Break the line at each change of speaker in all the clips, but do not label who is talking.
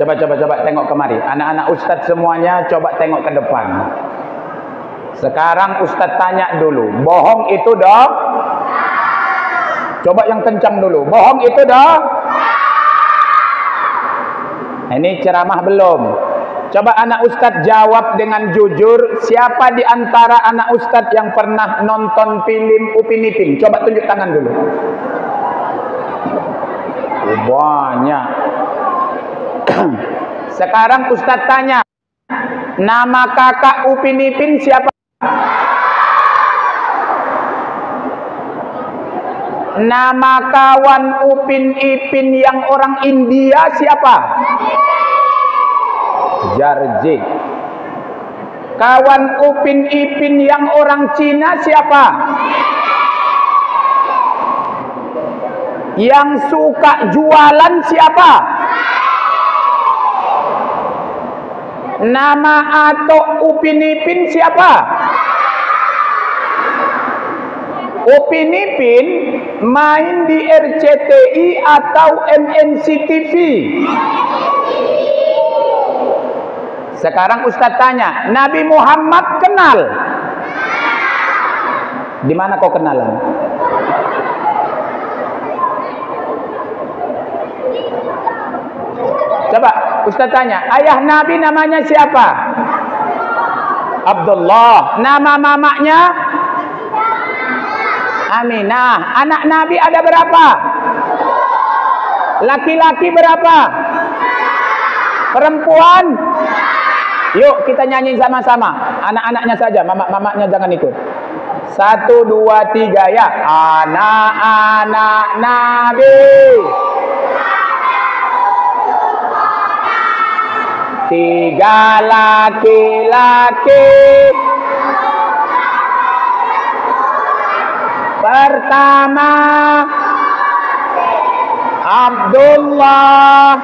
Coba tengok kemari. Anak-anak Ustadz semuanya coba tengok ke depan. Sekarang Ustadz tanya dulu, bohong itu dong? Coba yang kencang dulu. Bohong itu dong? Ini ceramah belum. Coba anak Ustadz jawab dengan jujur. Siapa di antara anak Ustadz yang pernah nonton film Upin Ipin? Coba tunjuk tangan dulu. Banyak. Sekarang Ustadz tanya, nama kakak Upin Ipin siapa? Nama kawan Upin Ipin yang orang India siapa? Jarjit. Kawan Upin Ipin yang orang Cina siapa? Yang suka jualan siapa? Nama atuk Upin Ipin siapa? Upin Ipin main di RCTI atau MNC TV? Sekarang Ustadz tanya, Nabi Muhammad kenal? Di mana kau kenalan? Coba Ustadz tanya, ayah Nabi namanya siapa? Abdullah. Nama mamanya? Aminah. Anak Nabi ada berapa? Laki-laki berapa? Perempuan? Yuk kita nyanyi sama-sama. Anak-anaknya saja, mamak-mamaknya jangan ikut. 1, 2, 3 ya. Anak-anak Nabi. 3 laki-laki. Pertama Abdullah,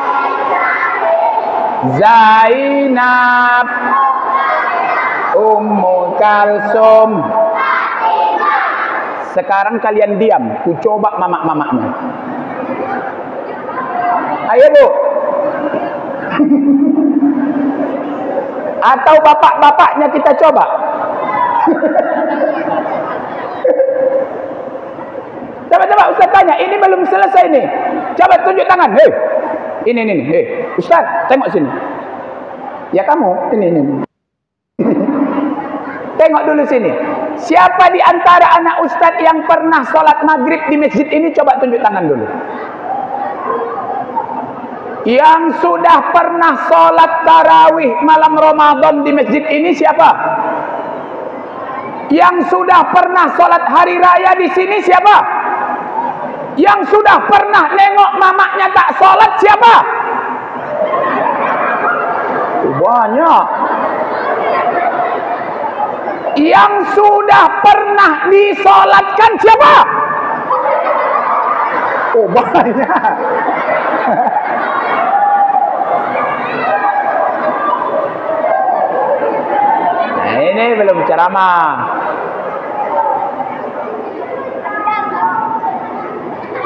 Zainab, Ummu Kalsum. Sekarang kalian diam, ku coba mamak-mamaknya. Ayo Bu. Atau bapak-bapaknya kita coba. Coba Ustaz tanya, ini belum selesai nih. Coba tunjuk tangan. Hei. Ini. Hei, Ustaz, tengok sini. Ya kamu, ini. Tengok dulu sini. Siapa di antara anak Ustaz yang pernah sholat maghrib di masjid ini? Coba tunjuk tangan dulu. Yang sudah pernah sholat tarawih malam Ramadan di masjid ini siapa? Yang sudah pernah sholat hari raya di sini siapa? Yang sudah pernah nengok mamaknya tak sholat siapa? Banyak. Yang sudah pernah disolatkan siapa? Oh banyak. Nah ini belum ceramah.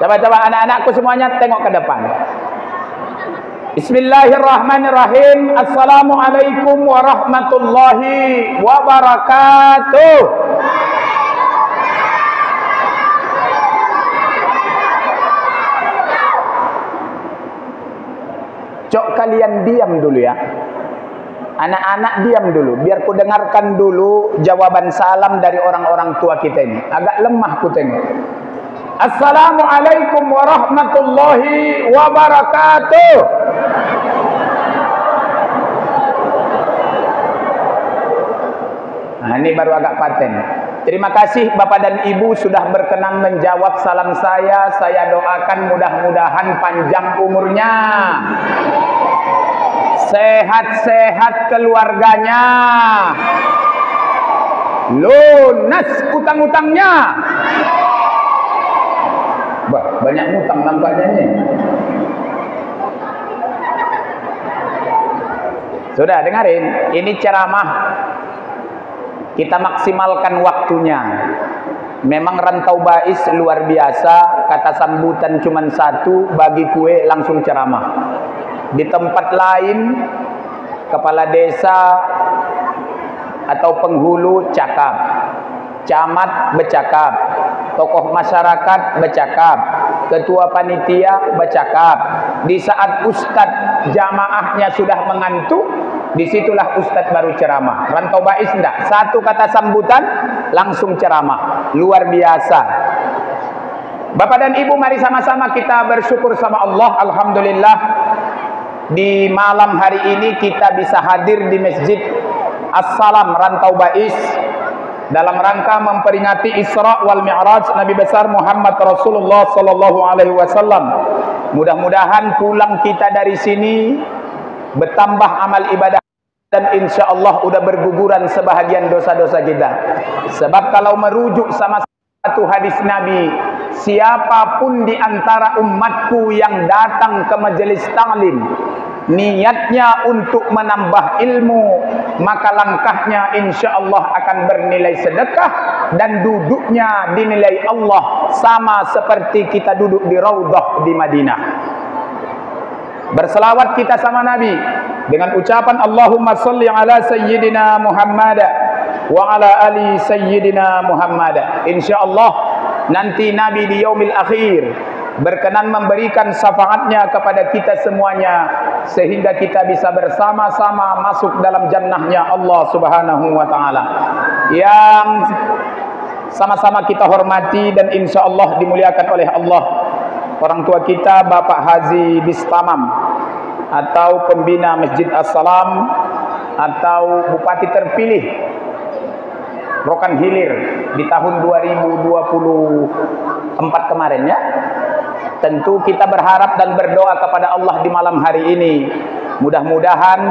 Coba anak-anakku semuanya tengok ke depan. Bismillahirrahmanirrahim. Assalamualaikum warahmatullahi wabarakatuh. Cok kalian diam dulu ya. Anak-anak diam dulu. Biar ku dengarkan dulu jawaban salam dari orang-orang tua kita ini. Agak lemah ku tengok. Assalamualaikum warahmatullahi wabarakatuh. Nah, ini baru agak paten. Terima kasih Bapak dan Ibu sudah berkenan menjawab salam saya. Saya doakan mudah-mudahan panjang umurnya, sehat-sehat keluarganya, lunas utang-utangnya. Bah, banyak utang nampaknya nih. Sudah dengarin, ini ceramah. Kita maksimalkan waktunya. Memang rantau bais luar biasa, kata sambutan cuman satu, bagi kue langsung ceramah. Di tempat lain, kepala desa atau penghulu cakap, camat bercakap, tokoh masyarakat bercakap, ketua panitia bercakap. Di saat ustadz jamaahnya sudah mengantuk, disitulah ustadz baru ceramah. Rantau bais enggak, satu kata sambutan langsung ceramah, luar biasa. Bapak dan Ibu, mari sama-sama kita bersyukur sama Allah. Alhamdulillah, di malam hari ini kita bisa hadir di Masjid As-Salam Rantau Bais dalam rangka memperingati Isra wal Mi'raj Nabi besar Muhammad Rasulullah sallallahu alaihi wasallam. Mudah-mudahan pulang kita dari sini bertambah amal ibadah dan insya Allah udah berguguran sebahagian dosa-dosa kita. Sebab kalau merujuk sama satu hadis Nabi, siapapun di antara umatku yang datang ke majelis ta'lim niatnya untuk menambah ilmu, maka langkahnya insya Allah akan bernilai sedekah dan duduknya dinilai Allah sama seperti kita duduk di Raudhah di Madinah. Berselawat kita sama Nabi dengan ucapan Allahumma sholli ala sayyidina Muhammad wa ala ali sayyidina Muhammad. Insyaallah nanti Nabi di yaumil akhir berkenan memberikan syafaatnya kepada kita semuanya sehingga kita bisa bersama-sama masuk dalam jannahnya Allah Subhanahu wa taala. Yang sama-sama kita hormati dan insyaallah dimuliakan oleh Allah, orang tua kita Bapak Haji Bistamam atau pembina Masjid As-Salam atau Bupati terpilih Rokan Hilir di tahun 2024 kemarin ya. Tentu kita berharap dan berdoa kepada Allah di malam hari ini, mudah-mudahan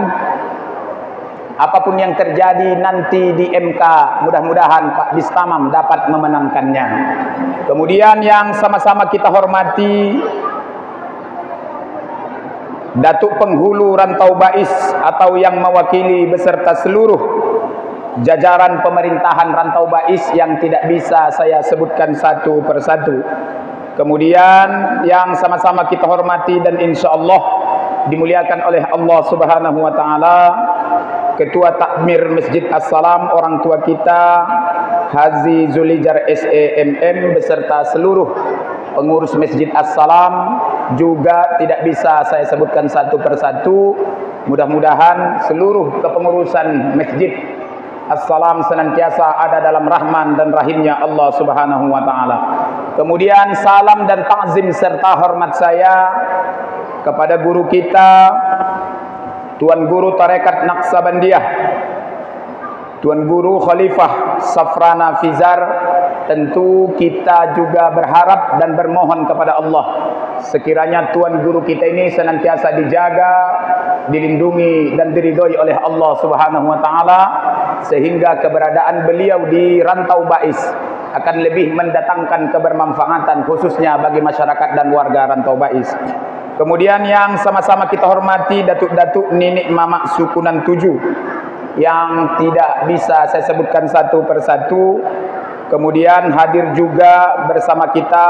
apapun yang terjadi nanti di MK, mudah-mudahan Pak Bistamam dapat memenangkannya. Kemudian yang sama-sama kita hormati Datuk Penghulu Rantau Bais atau yang mewakili beserta seluruh jajaran pemerintahan Rantau Bais yang tidak bisa saya sebutkan satu persatu. Kemudian yang sama-sama kita hormati dan insya Allah dimuliakan oleh Allah Subhanahu wa taala, Ketua Takmir Masjid As-Salam, orang tua kita Haji Zulijar SEMM beserta seluruh pengurus Masjid As-Salam juga tidak bisa saya sebutkan satu persatu. Mudah-mudahan seluruh kepengurusan Masjid As-Salam senantiasa ada dalam rahman dan rahimnya Allah Subhanahu wa taala. Kemudian salam dan takzim serta hormat saya kepada guru kita Tuan Guru Tarekat Naqsabandiyah, Tuan Guru Khalifah Safrana Fizar. Tentu kita juga berharap dan bermohon kepada Allah sekiranya Tuan Guru kita ini senantiasa dijaga, dilindungi dan diridhoi oleh Allah Subhanahu wa taala sehingga keberadaan beliau di Rantau Bais akan lebih mendatangkan kebermanfaatan khususnya bagi masyarakat dan warga Rantau Bais. Kemudian yang sama-sama kita hormati datuk-datuk nenek mamak sukunan 7 yang tidak bisa saya sebutkan satu persatu. Kemudian hadir juga bersama kita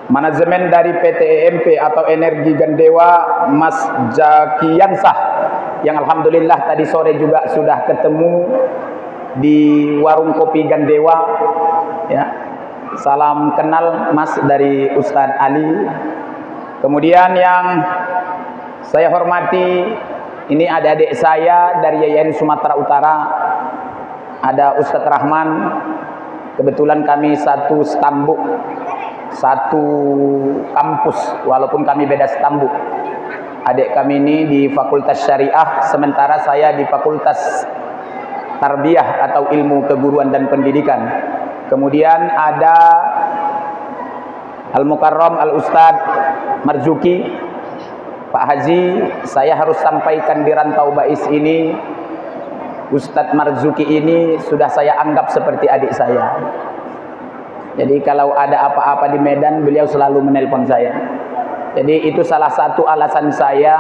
manajemen dari PT EMP atau Energi Gandewa, Mas Jakiansah, yang alhamdulillah tadi sore juga sudah ketemu di warung kopi Gandewa ya. Salam kenal Mas dari Ustadz Ali. Kemudian yang saya hormati, ini adik-adik saya dari Yayan Sumatera Utara. Ada Ustadz Rahman, kebetulan kami satu stambuk, satu kampus, walaupun kami beda stambuk. Adik kami ini di Fakultas Syariah, sementara saya di Fakultas Tarbiyah atau Ilmu Keguruan dan Pendidikan. Kemudian ada Al-Mukarram Al-Ustadz Marzuki. Pak Haji, saya harus sampaikan di Rantau Bais ini, Ustadz Marzuki ini sudah saya anggap seperti adik saya. Jadi kalau ada apa-apa di Medan, beliau selalu menelpon saya. Jadi itu salah satu alasan saya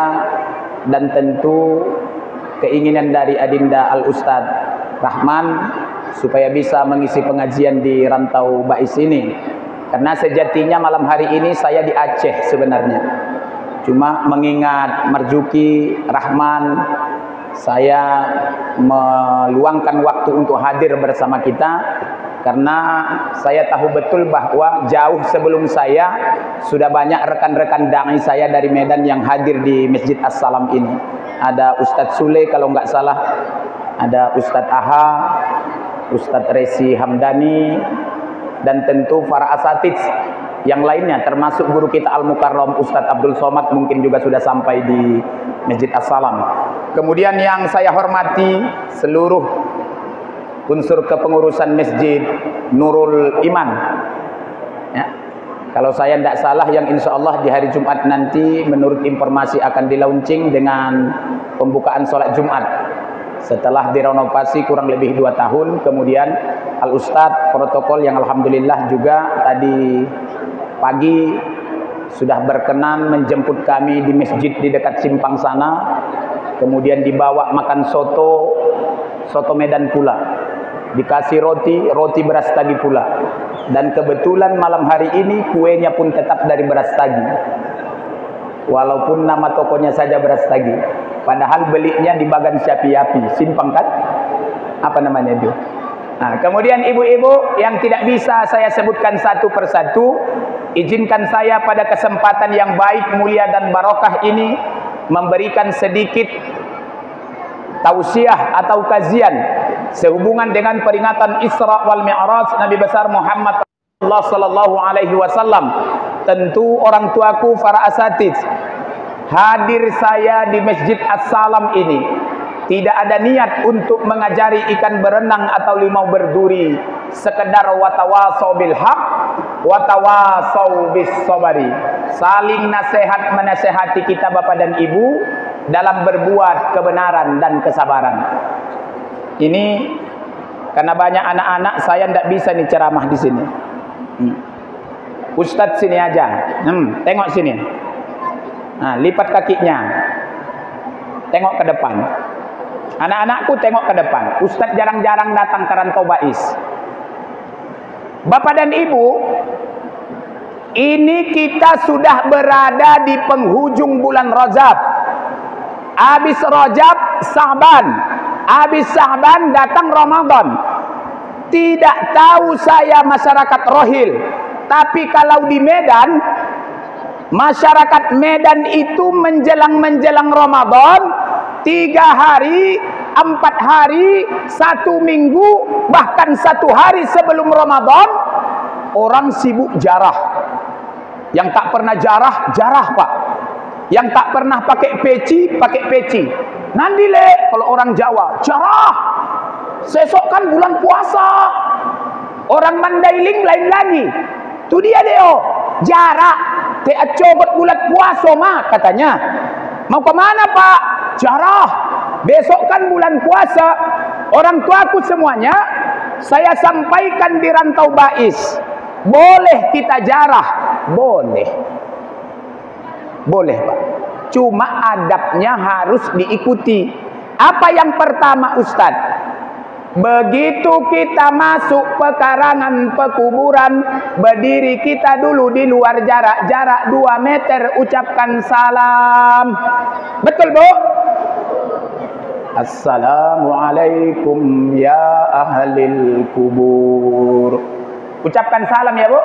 dan tentu keinginan dari Adinda Al-Ustadz Rahman supaya bisa mengisi pengajian di Rantau Bais ini. Karena sejatinya malam hari ini saya di Aceh sebenarnya. Cuma mengingat Marzuki Rahman, saya meluangkan waktu untuk hadir bersama kita. Karena saya tahu betul bahwa jauh sebelum saya sudah banyak rekan-rekan da'i saya dari Medan yang hadir di Masjid As-Salam ini. Ada Ustadz Sule kalau nggak salah, ada Ustadz Aha, Ustadz Resi Hamdani, dan tentu para asatidz yang lainnya, termasuk guru kita Al-Mukarram Ustadz Abdul Somad mungkin juga sudah sampai di Masjid As-Salam. Kemudian yang saya hormati seluruh unsur kepengurusan Masjid Nurul Iman ya. Kalau saya tidak salah, yang insya Allah di hari Jumat nanti menurut informasi akan di-launching dengan pembukaan sholat Jumat setelah direnovasi kurang lebih 2 tahun. Kemudian Al-Ustadz protokol yang alhamdulillah juga tadi pagi sudah berkenan menjemput kami di masjid di dekat simpang sana. Kemudian dibawa makan soto Medan pula, dikasih roti beras tagi pula, dan kebetulan malam hari ini kuenya pun tetap dari beras tagi, walaupun nama tokonya saja beras tagi, padahal belinya di Bagan Syapi-Yapi simpang kan, apa namanya itu. Nah, kemudian ibu-ibu yang tidak bisa saya sebutkan satu persatu, izinkan saya pada kesempatan yang baik, mulia dan barokah ini memberikan sedikit tausiah atau kajian sehubungan dengan peringatan Isra wal Mi'raj Nabi besar Muhammad sallallahu alaihi wasallam. Tentu orang tuaku para asatidz, hadir saya di Masjid As-Salam ini tidak ada niat untuk mengajari ikan berenang atau limau berduri, sekedar watawasau bil haq watawasau bis sabari, saling nasihat menasehati kita Bapak dan Ibu dalam berbuat kebenaran dan kesabaran. Ini karena banyak anak-anak, saya tidak bisa nih ceramah di sini. Ustadz sini aja, tengok sini. Nah, lipat kakinya, tengok ke depan. Anak-anakku tengok ke depan. Ustadz jarang-jarang datang ke Rantau Bais. Bapak dan Ibu, ini kita sudah berada di penghujung bulan Rajab. Habis Rajab, Sa'ban. Habis Sa'ban datang Ramadan. Tidak tahu saya masyarakat Rohil, tapi kalau di Medan, masyarakat Medan itu menjelang Ramadan 3 hari, 4 hari, 1 minggu, bahkan 1 hari sebelum Ramadan, orang sibuk jarah. Yang tak pernah jarah Pak. Yang tak pernah pakai peci. Nanti kalau orang Jawa, jarah. Sesok kan bulan puasa. Orang Mandailing lain lagi. Itu dia deo, jarak. Te cobot bulan puasa mah katanya. Mau kemana Pak? Jarah. Besok kan bulan puasa. Orang tuaku semuanya, saya sampaikan di Rantau Bais, boleh kita jarah, boleh Pak. Cuma adabnya harus diikuti. Apa yang pertama Ustadz? Begitu kita masuk pekarangan pekuburan, berdiri kita dulu di luar jarak 2 meter, ucapkan salam. Betul Bu? Assalamualaikum ya ahlil kubur. Ucapkan salam ya Bu.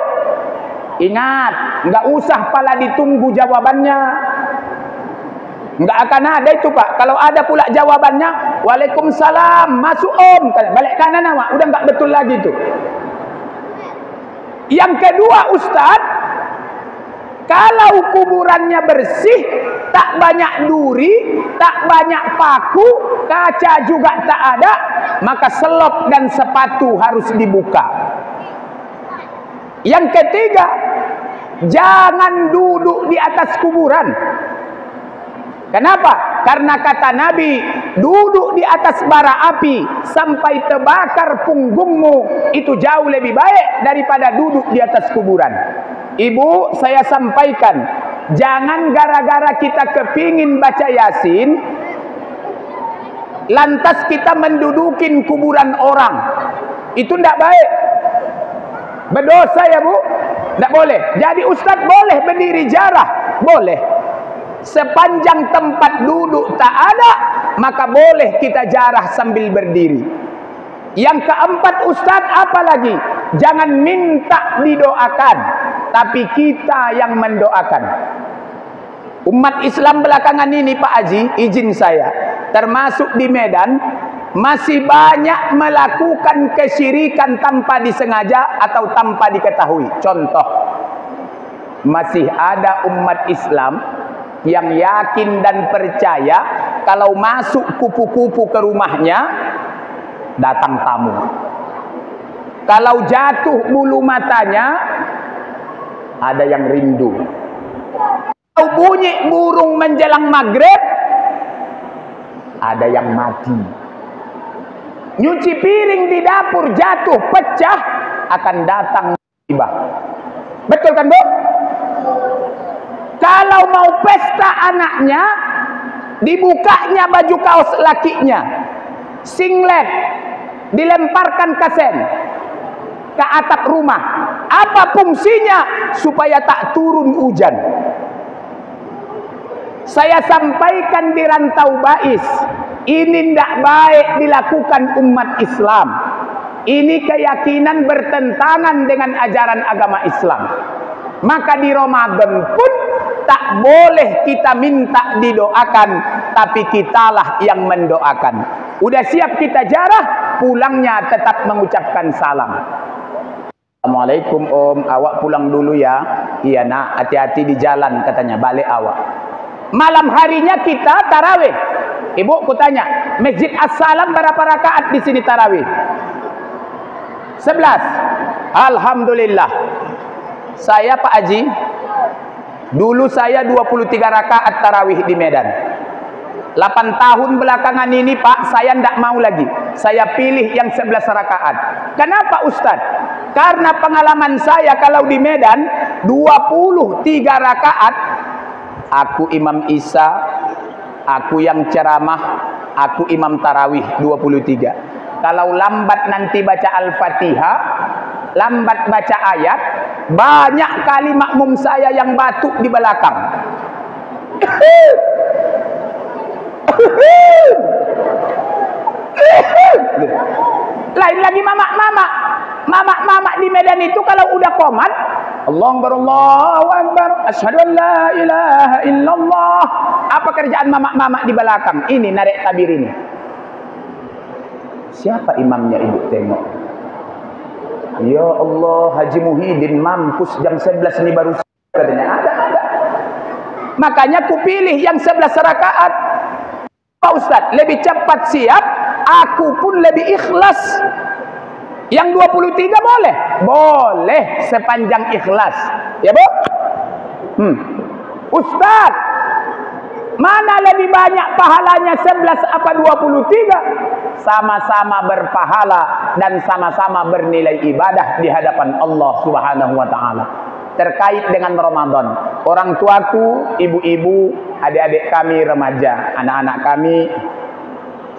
Ingat, nggak usah pala ditunggu jawabannya. Nggak akan ada itu Pak. Kalau ada pula jawabannya, Waalaikumsalam, masuk Om, balik kanan awak, udah nggak betul lagi tuh. Yang kedua Ustadz, kalau kuburannya bersih, tak banyak duri, tak banyak paku, kaca juga tak ada, maka selop dan sepatu harus dibuka. Yang ketiga, jangan duduk di atas kuburan. Kenapa? Karena kata Nabi, duduk di atas bara api sampai terbakar punggungmu itu jauh lebih baik daripada duduk di atas kuburan. Ibu, saya sampaikan, jangan gara-gara kita kepingin baca Yasin, lantas kita mendudukin kuburan orang. Itu tidak baik. Berdosa ya Bu. Tidak boleh. Jadi Ustaz boleh berdiri jarah. Boleh. Sepanjang tempat duduk tak ada, maka boleh kita jarah sambil berdiri. Yang keempat Ustaz, apa lagi? Jangan minta didoakan, tapi kita yang mendoakan. Umat Islam belakangan ini Pak Haji, izin saya, termasuk di Medan, masih banyak melakukan kesyirikan tanpa disengaja atau tanpa diketahui. Contoh, masih ada umat Islam yang yakin dan percaya kalau masuk kupu-kupu ke rumahnya datang tamu. Kalau jatuh bulu matanya ada yang rindu. Kalau bunyi burung menjelang maghrib ada yang mati. Nyuci piring di dapur jatuh pecah akan datang musibah. Betul kan Bu? Kalau mau pesta anaknya, dibukanya baju kaos lakinya, singlet, dilemparkan kasen ke atap rumah. Apa fungsinya? Supaya tak turun hujan. Saya sampaikan di Rantau Bais, ini tidak baik dilakukan umat Islam. Ini keyakinan bertentangan dengan ajaran agama Islam. Maka di Ramadan pun tak boleh kita minta didoakan, tapi kitalah yang mendoakan. Udah siap kita jarah, pulangnya tetap mengucapkan salam. Assalamualaikum Om, awak pulang dulu ya. Iya nak, hati-hati di jalan katanya, balik awak. Malam harinya kita tarawih. Ibu, kutanya, Masjid As-Salam berapa rakaat di sini tarawih? 11. Alhamdulillah. Saya Pak Haji, dulu saya 23 rakaat tarawih di Medan. 8 tahun belakangan ini Pak, saya tidak mau lagi. Saya pilih yang 11 rakaat. Kenapa Ustaz? Karena pengalaman saya kalau di Medan 23 rakaat, aku Imam Isa, aku yang ceramah, aku imam tarawih 23. Kalau lambat nanti baca Al-Fatihah, lambat baca ayat, banyak kali makmum saya yang batuk di belakang. Lain lagi mama di Medan itu kalau udah qomat, Allahu Akbar, asyhadu an la ilaha illallah. Apa kerjaan mama di belakang? Ini narik tabir ini. Siapa imamnya ibu tengok? Ya Allah, Haji Muhyiddin mampus jam 11 ini baru katanya. Ada. Makanya ku pilih yang 11 rakaat. Pak Ustaz, lebih cepat siap, aku pun lebih ikhlas. Yang 23 boleh? Boleh sepanjang ikhlas. Ya Bu? Ustaz, mana lebih banyak pahalanya 11 apa 23? Sama-sama berpahala dan sama-sama bernilai ibadah di hadapan Allah Subhanahu wa taala. Terkait dengan Ramadan, orang tuaku, ibu-ibu, adik-adik kami remaja, anak-anak kami,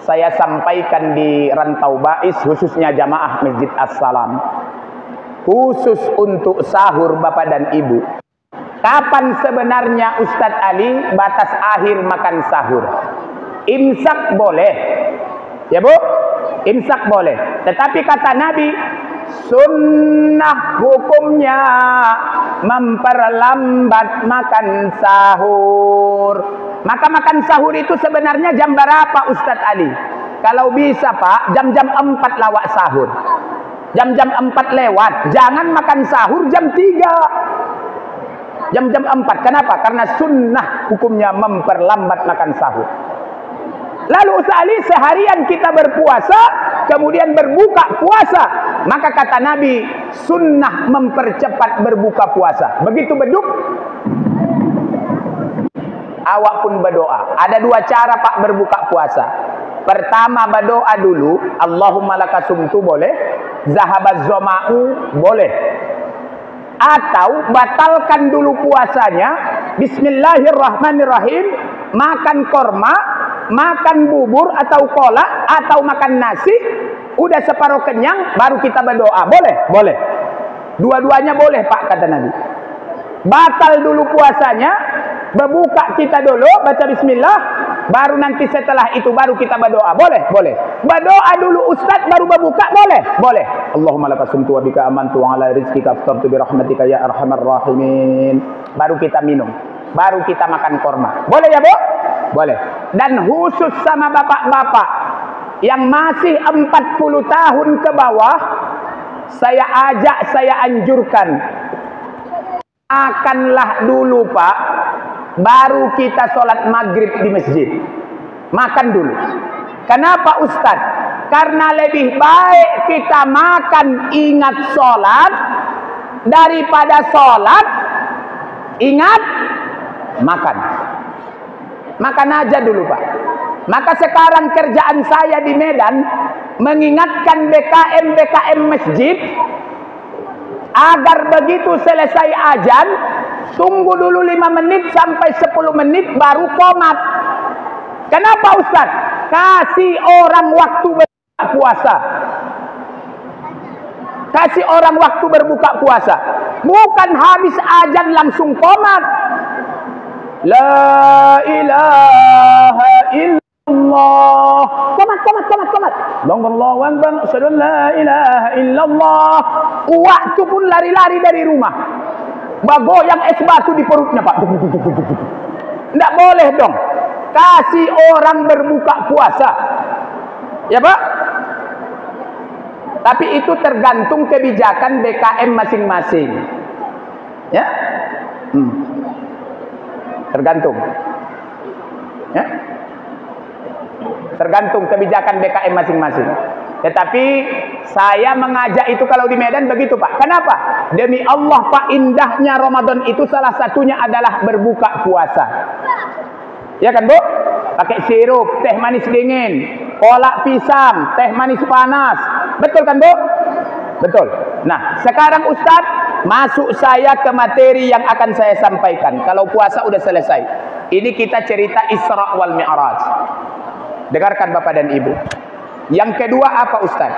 saya sampaikan di Rantau Bais, khususnya jamaah Masjid As-Salam, khusus untuk sahur Bapak dan Ibu. Kapan sebenarnya Ustadz Ali batas akhir makan sahur? Imsak boleh, ya Bu, imsak boleh. Tetapi kata Nabi, sunnah hukumnya memperlambat makan sahur. Maka makan sahur itu sebenarnya jam berapa Ustadz Ali? Kalau bisa Pak, jam-jam 4 lawak sahur. Jam-jam 4 lewat. Jangan makan sahur jam 3. Jam-jam 4. Kenapa? Karena sunnah hukumnya memperlambat makan sahur. Lalu Ustadz Ali, seharian kita berpuasa, kemudian berbuka puasa. Maka kata Nabi, sunnah mempercepat berbuka puasa. Begitu beduk, awak pun berdoa. Ada 2 cara Pak berbuka puasa. Pertama berdoa dulu, Allahumma lakasumtu boleh, zahabaz zoma'u boleh. Atau batalkan dulu puasanya, bismillahirrahmanirrahim, makan korma, makan bubur atau kolak, atau makan nasi, Udah separuh kenyang, baru kita berdoa. Boleh? Boleh. Dua-duanya boleh, Pak, kata Nabi. Batal dulu puasanya, berbuka kita dulu, baca bismillah, baru nanti setelah itu baru kita berdoa. Boleh? Boleh. Berdoa dulu Ustaz, baru berbuka? Boleh? Boleh. Allahumma laka sumtu wa bika amantu wa ala rizqika aftartu bi rahmatika ya arhamar rahimin. Baru kita minum. Baru kita makan korma. Boleh ya, Bu? Boleh. Dan khusus sama bapak-bapak yang masih 40 tahun ke bawah, saya ajak, saya anjurkan, makanlah dulu, Pak, baru kita sholat maghrib di masjid. Makan dulu. Kenapa, Ustaz? Karena lebih baik kita makan ingat sholat daripada sholat ingat makan. Makan aja dulu, Pak. Maka sekarang kerjaan saya di Medan mengingatkan BKM masjid agar begitu selesai azan, tunggu dulu 5 menit sampai 10 menit baru qomat. Kenapa, Ustaz? Kasih orang waktu berbuka puasa. Kasih orang waktu berbuka puasa. Bukan habis azan langsung qomat. La ilaha illallah. Qomat. Allahu akbar, asyhadu an la ilaha illallah. Waktu pun lari-lari dari rumah. Bagoyang es batu di perutnya, Pak. Tidak boleh dong. Kasih orang berbuka puasa. Ya, Pak? Tapi itu tergantung kebijakan BKM masing-masing. Ya? Tergantung. Ya? Tergantung kebijakan BKM masing-masing. Tetapi saya mengajak itu kalau di Medan begitu, Pak. Kenapa? Demi Allah, Pak, indahnya Ramadan itu salah satunya adalah berbuka puasa. Ya kan, Bu? Pakai sirup, teh manis dingin, kolak pisang, teh manis panas. Betul kan, Bu? Betul. Nah, sekarang Ustadz, masuk saya ke materi yang akan saya sampaikan. Kalau puasa udah selesai. Ini kita cerita Isra wal Mi'raj. Dengarkan Bapak dan Ibu. Yang kedua apa, Ustaz?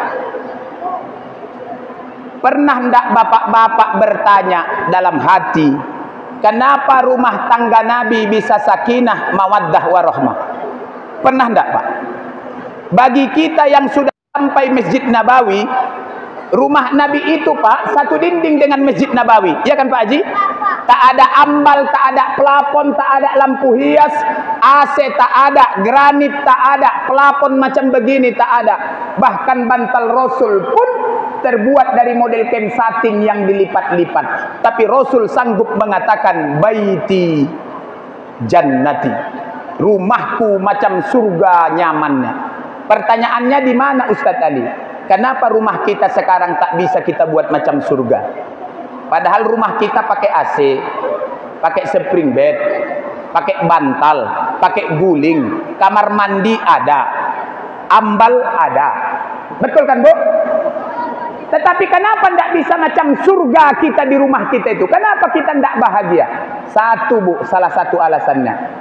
Pernah enggak bapak-bapak bertanya dalam hati, kenapa rumah tangga Nabi bisa sakinah, mawaddah, warahmah? Pernah enggak, Pak? Bagi kita yang sudah sampai Masjid Nabawi, rumah Nabi itu, Pak, satu dinding dengan Masjid Nabawi. Ya kan, Pak Haji? Tak ada ambal, tak ada plafon, tak ada lampu hias, AC tak ada, granit tak ada, plafon macam begini tak ada. Bahkan bantal Rasul pun terbuat dari model kain satin yang dilipat-lipat. Tapi Rasul sanggup mengatakan, baiti jannati. Rumahku macam surga nyamannya. Pertanyaannya di mana, Ustadz Ali? Kenapa rumah kita sekarang tak bisa kita buat macam surga? Padahal rumah kita pakai AC, pakai spring bed, pakai bantal, pakai guling, kamar mandi ada, ambal ada. Betul kan, Bu? Tetapi kenapa tidak bisa macam surga kita di rumah kita itu? Kenapa kita tidak bahagia? Satu, Bu, salah satu alasannya.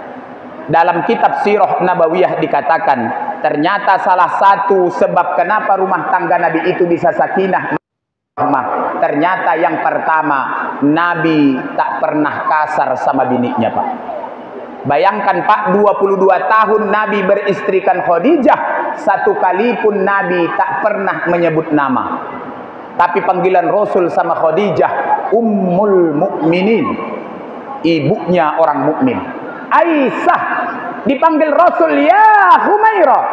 Dalam kitab Sirah Nabawiyah dikatakan, ternyata salah satu sebab kenapa rumah tangga Nabi itu bisa sakinah, ternyata yang pertama, Nabi tak pernah kasar sama biniknya, Pak. Bayangkan, Pak, 22 tahun Nabi beristrikan Khadijah, satu kali pun Nabi tak pernah menyebut nama. Tapi panggilan Rasul sama Khadijah, Ummul Mukminin, ibunya orang mukmin. Aisyah dipanggil Rasul, ya Humairah.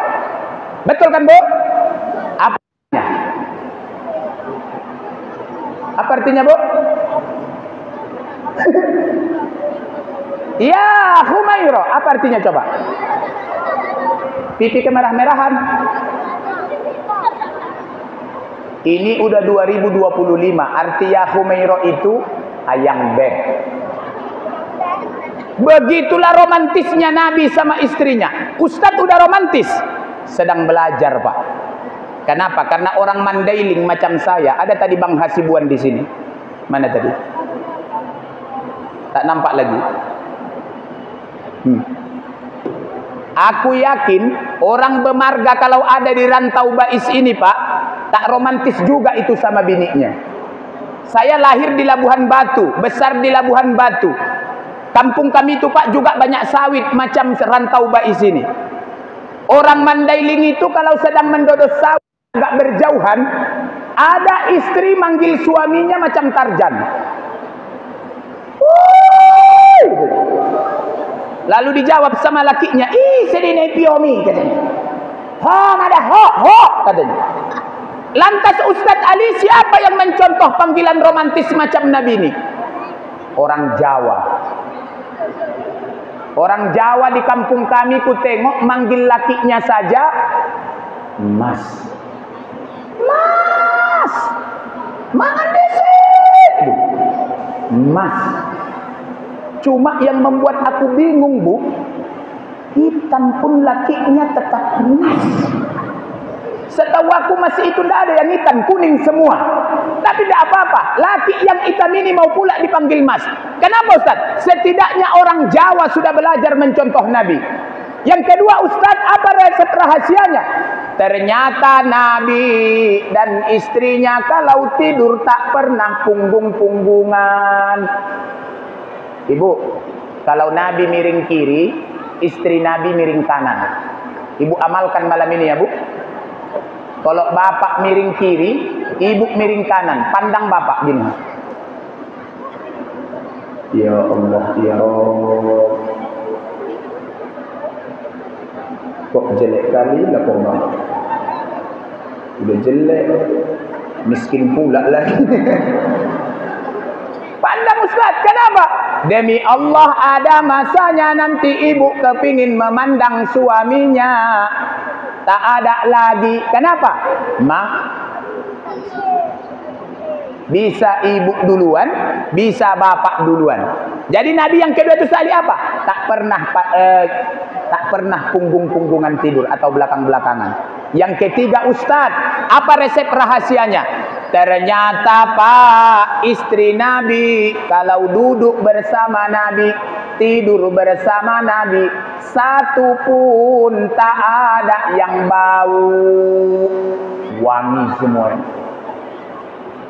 Betul kan, Bu? Apa artinya? Apa artinya, Bu? Ya Humairah. Apa artinya coba? Pipi kemerah-merahan. Ini udah 2025. Arti ya Humairah itu ayang beb. Begitulah romantisnya Nabi sama istrinya. Ustadz udah romantis, sedang belajar, Pak. Kenapa? Karena orang Mandailing macam saya. Ada tadi Bang Hasibuan di sini. Mana tadi? Tak nampak lagi. Aku yakin orang bermarga kalau ada di Rantau Bais ini, Pak, Tak romantis juga itu sama biniknya. Saya lahir di Labuhan Batu, besar di Labuhan Batu. Kampung kami itu Pak juga banyak sawit macam Rantau Bais ini. Orang Mandailing itu kalau sedang mendodos sawit agak berjauhan, ada istri manggil suaminya macam Tarjan. Lalu dijawab sama lakinya, "Ih, sedine piomi," katanya. "Hong ada ho," katanya. Lantas Ustadz Ali, siapa yang mencontoh panggilan romantis macam Nabi ini? Orang Jawa. Orang Jawa di kampung kami ku tengok manggil lakinya saja Mas. Mas. Mangan desi. Mas. Cuma yang membuat aku bingung, Bu, hitam pun lakinya tetap Mas. Setahu aku masih itu tidak ada yang hitam, kuning semua. Tapi tidak apa-apa, laki yang hitam ini mau pula dipanggil Mas. Kenapa Ustaz? Setidaknya orang Jawa sudah belajar mencontoh Nabi. Yang kedua Ustaz, apa resep rahasianya? Ternyata Nabi dan istrinya kalau tidur tak pernah punggung-punggungan. Ibu, kalau Nabi miring kiri, istri Nabi miring kanan. Ibu amalkan malam ini ya Bu. Kalau bapak miring kiri, ibu miring kanan. Pandang bapak gini. Ya Allah, ya Allah. Kok jelek kali lah kau bapak. Udah jelek, miskin pula lagi. Pandang Ustaz, kenapa? Demi Allah ada masanya nanti ibu kepingin memandang suaminya. Tak ada lagi. Kenapa? Bisa ibu duluan, bisa bapak duluan. Jadi Nabi yang kedua itu tadi apa? Tak pernah punggung-punggungan tidur atau belakang-belakangan. Yang ketiga Ustaz, apa resep rahasianya? Ternyata Pak, istri Nabi kalau duduk bersama Nabi, tidur bersama Nabi, satu pun tak ada yang bau. Wangi semua.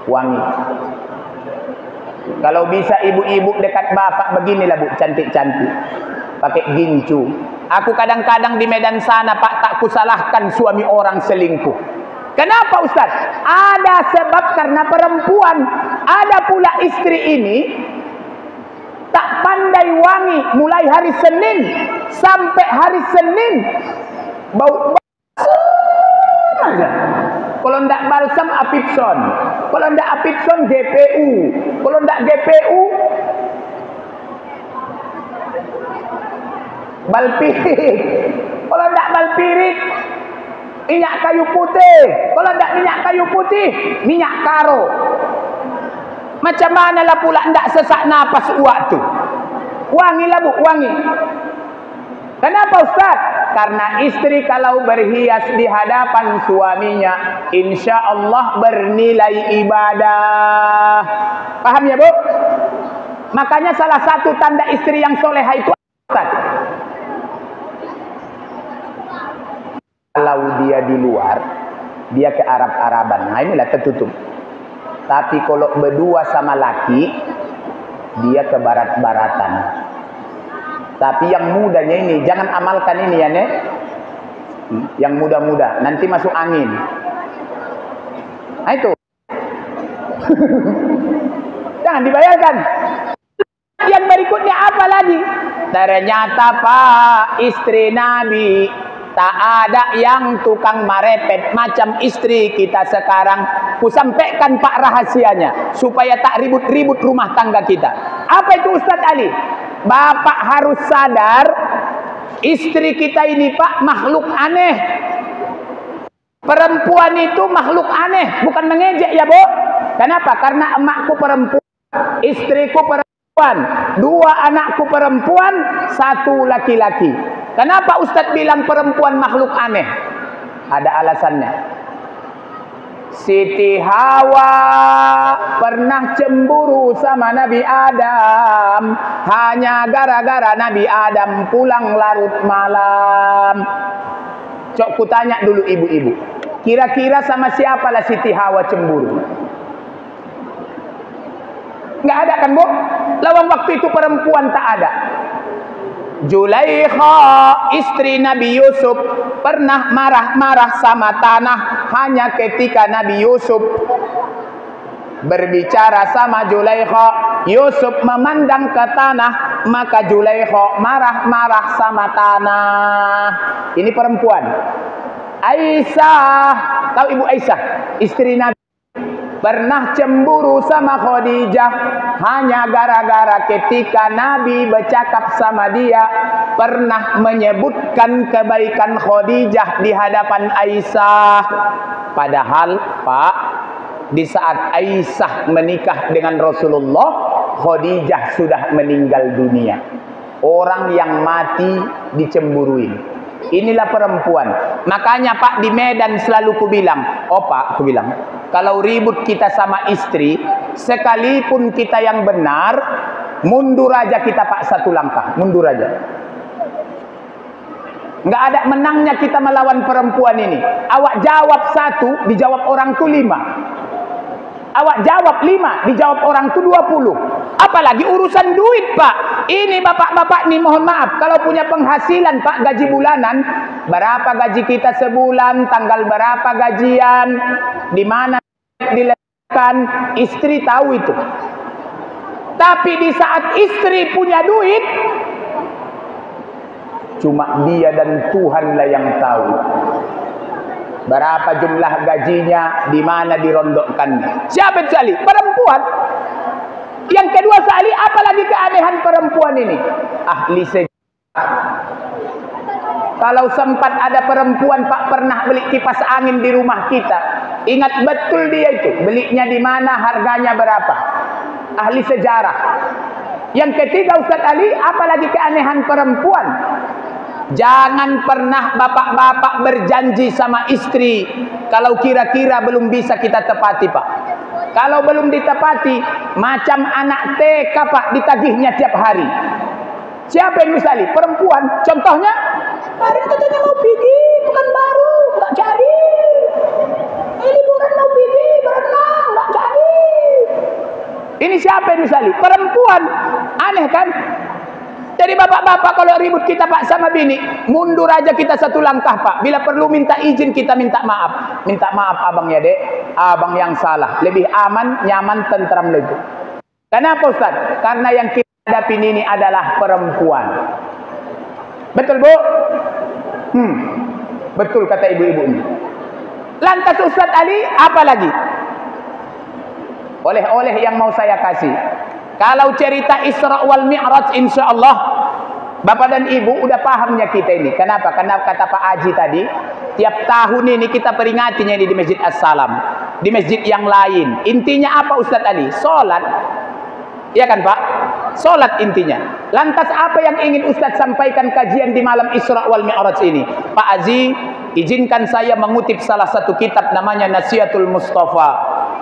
Wangi. Kalau bisa ibu-ibu dekat bapak beginilah Bu, cantik-cantik. Pakai gincu. Aku kadang-kadang di Medan sana Pak, tak kusalahkan suami orang selingkuh. Kenapa Ustaz? Ada sebab karena perempuan. Ada pula istri ini tak pandai wangi mulai hari Senin sampai hari Senin bau aja. Kalau ndak balsam Apipson, kalau ndak Apipson GPU, kalau ndak GPU Balpirik, kalau ndak Balpirik minyak kayu putih, kalau ndak minyak kayu putih minyak karo. Macam mana lah pula ndak sesak napas uak tu? Wangi lah Bu, wangi. Kenapa Ustaz? Karena istri kalau berhias di hadapan suaminya, insya Allah bernilai ibadah. Paham ya Bu? Makanya salah satu tanda istri yang soleha itu Ustaz, kalau dia di luar, dia ke Arab-Araban. Nah inilah tertutup. Tapi kalau berdua sama laki, dia ke barat-baratan. Tapi yang mudanya ini, jangan amalkan ini ya Nek. Yang muda-muda, nanti masuk angin. Nah itu. Jangan dibayarkan. Yang berikutnya apa lagi? Ternyata Pak, istri Nabi tak ada yang tukang marepet macam istri kita sekarang. Kusampaikan Pak rahasianya supaya tak ribut-ribut rumah tangga kita. Apa itu Ustaz Ali? Bapak harus sadar, istri kita ini Pak makhluk aneh. Perempuan itu makhluk aneh, bukan mengejek ya Bu. Kenapa? Karena emakku perempuan, istriku perempuan, dua anakku perempuan, satu laki-laki. Kenapa Ustadz bilang perempuan makhluk aneh? Ada alasannya. Siti Hawa pernah cemburu sama Nabi Adam hanya gara-gara Nabi Adam pulang larut malam. Cok ku tanya dulu ibu-ibu, Kira-kira sama siapalah Siti Hawa cemburu? Nggak ada kan, Bu? Lawang waktu itu perempuan tak ada. Zulaikha, istri Nabi Yusuf, pernah marah-marah sama tanah hanya ketika Nabi Yusuf berbicara sama Zulaikha. Yusuf memandang ke tanah, maka Zulaikha marah-marah sama tanah. Ini perempuan. Aisyah, tahu Ibu Aisyah, istri Nabi, pernah cemburu sama Khadijah hanya gara-gara ketika Nabi bercakap sama dia pernah menyebutkan kebaikan Khadijah di hadapan Aisyah. Padahal, Pak, di saat Aisyah menikah dengan Rasulullah, Khadijah sudah meninggal dunia. Orang yang mati dicemburuin. Inilah perempuan. Makanya Pak, di Medan selalu kubilang, oh Pak, kubilang, kalau ribut kita sama istri, sekalipun kita yang benar, mundur aja kita Pak, satu langkah, mundur aja. Nggak ada menangnya kita melawan perempuan ini. Awak jawab satu, dijawab orang tuh 5. Awak jawab 5, dijawab orang tuh 20. Apalagi urusan duit, Pak. Ini bapak-bapak nih, mohon maaf, kalau punya penghasilan Pak, gaji bulanan, berapa gaji kita sebulan, tanggal berapa gajian, di mana dilakukan, istri tahu itu. Tapi di saat istri punya duit, cuma dia dan Tuhanlah yang tahu. Berapa jumlah gajinya, di mana dirondokkannya. Siapa sekali? Perempuan. Yang kedua sekali, apalagi keanehan perempuan ini? Ahli sejarah. Kalau sempat ada perempuan Pak pernah beli kipas angin di rumah kita. Ingat betul dia itu. Belinya di mana, harganya berapa. Ahli sejarah. Yang ketiga Ustaz Ali, apalagi keanehan perempuan? Jangan pernah bapak-bapak berjanji sama istri kalau kira-kira belum bisa kita tepati, Pak. Kalau belum ditepati, macam anak TK Pak, ditagihnya tiap hari. Siapa yang misali? Perempuan. Contohnya, kemarin katanya mau pergi, bukan baru, nggak jadi. Liburan mau pergi, berenang, nggak jadi. Ini siapa yang misali? Perempuan. Aneh kan? Jadi bapak-bapak kalau ribut kita Pak sama bini, mundur aja kita satu langkah Pak. Bila perlu minta izin, kita minta maaf. Minta maaf abang ya dek, abang yang salah. Lebih aman, nyaman, tentram lagi. Kenapa Ustaz? Karena yang kita hadapi ini adalah perempuan. Betul Bu? Betul kata ibu-ibu ini. Lantas Ustaz Ali, apa lagi? Oleh-oleh yang mau saya kasih. Kalau cerita Isra wal Mi'raj, insya Allah Bapak dan Ibu udah pahamnya kita ini. Kenapa? Karena kata Pak Haji tadi, tiap tahun ini kita peringatinya ini di Masjid As-Salam, di masjid yang lain. Intinya apa Ustaz Ali? Sholat. Ya kan Pak? Sholat intinya. Lantas apa yang ingin Ustaz sampaikan kajian di malam Isra wal Mi'raj ini? Pak Haji, izinkan saya mengutip salah satu kitab namanya Nasihatul Mustafa,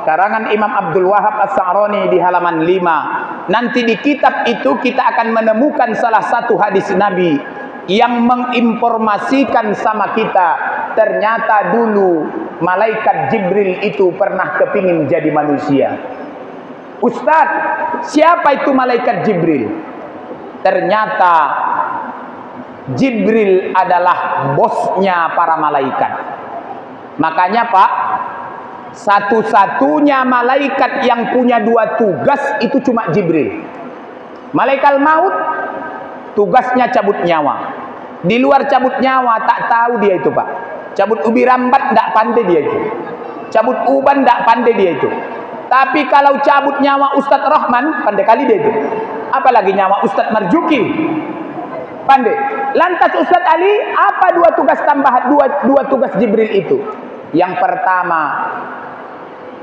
karangan Imam Abdul Wahab As-Sa'rani di halaman 5. Nanti di kitab itu kita akan menemukan salah satu hadis Nabi yang menginformasikan sama kita, ternyata dulu malaikat Jibril itu pernah kepingin jadi manusia. Ustaz, siapa itu malaikat Jibril? Ternyata Jibril adalah bosnya para malaikat. Makanya Pak, satu-satunya malaikat yang punya 2 tugas itu cuma Jibril. Malaikat maut tugasnya cabut nyawa. Di luar cabut nyawa tak tahu dia itu Pak. Cabut ubi rambat tak pandai dia itu. Cabut uban tak pandai dia itu. Tapi kalau cabut nyawa Ustadz Rahman, pandai kali dia itu. Apalagi nyawa Ustadz Marjuki, pandai. Lantas Ustadz Ali, apa 2 tugas tambahan, dua tugas Jibril itu? Yang pertama,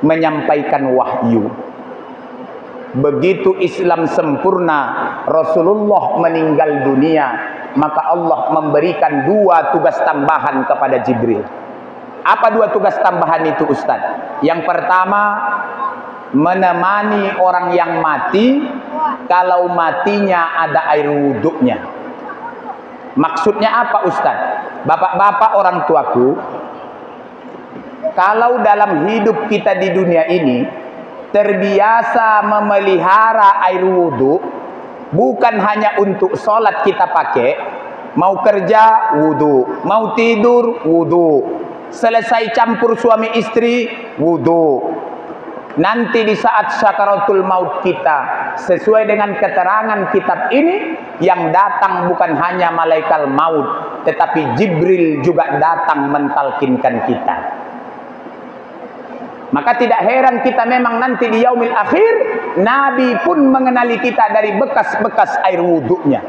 menyampaikan wahyu. Begitu Islam sempurna, Rasulullah meninggal dunia, maka Allah memberikan 2 tugas tambahan kepada Jibril. Apa 2 tugas tambahan itu Ustaz? Yang pertama, menemani orang yang mati kalau matinya ada air wuduknya. Maksudnya apa Ustaz? Bapak-bapak orang tuaku, Kalau dalam hidup kita di dunia ini terbiasa memelihara air wudhu, bukan hanya untuk sholat kita pakai, mau kerja wudhu, mau tidur wudhu, selesai campur suami istri wudhu. Nanti di saat syakaratul maut kita, sesuai dengan keterangan kitab ini, yang datang bukan hanya malaikat maut, tetapi Jibril juga datang mentalkinkan kita. Maka tidak heran kita memang nanti di yaumil akhir, Nabi pun mengenali kita dari bekas-bekas air wudhunya.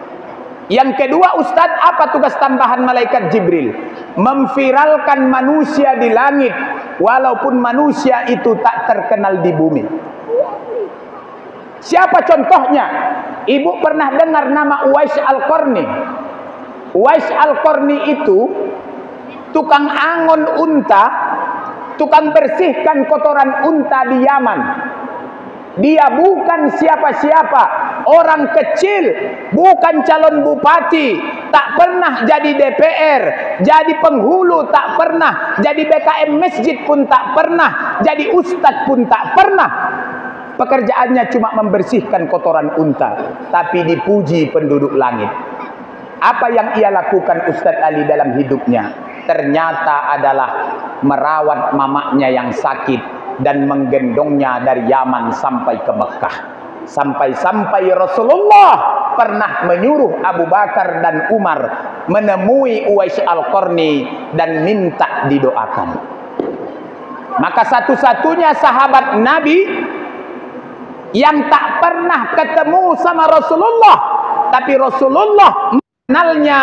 Yang kedua, Ustadz, apa tugas tambahan malaikat Jibril? Memviralkan manusia di langit, walaupun manusia itu tak terkenal di bumi. Siapa contohnya? Ibu pernah dengar nama Uwais Al-Qarni? Uwais Al-Qarni itu tukang angon unta, tukang bersihkan kotoran unta di Yaman. Dia bukan siapa-siapa, orang kecil, bukan calon bupati, tak pernah jadi DPR, jadi penghulu tak pernah, jadi BKM masjid pun tak pernah, jadi ustadz pun tak pernah. Pekerjaannya cuma membersihkan kotoran unta, tapi dipuji penduduk langit. Apa yang ia lakukan Ustadz Ali dalam hidupnya? Ternyata adalah merawat mamanya yang sakit dan menggendongnya dari Yaman sampai ke Mekah. Sampai-sampai Rasulullah pernah menyuruh Abu Bakar dan Umar menemui Uwais Al-Qarni dan minta didoakan. Maka satu-satunya sahabat Nabi yang tak pernah ketemu sama Rasulullah, tapi Rasulullah mengenalnya,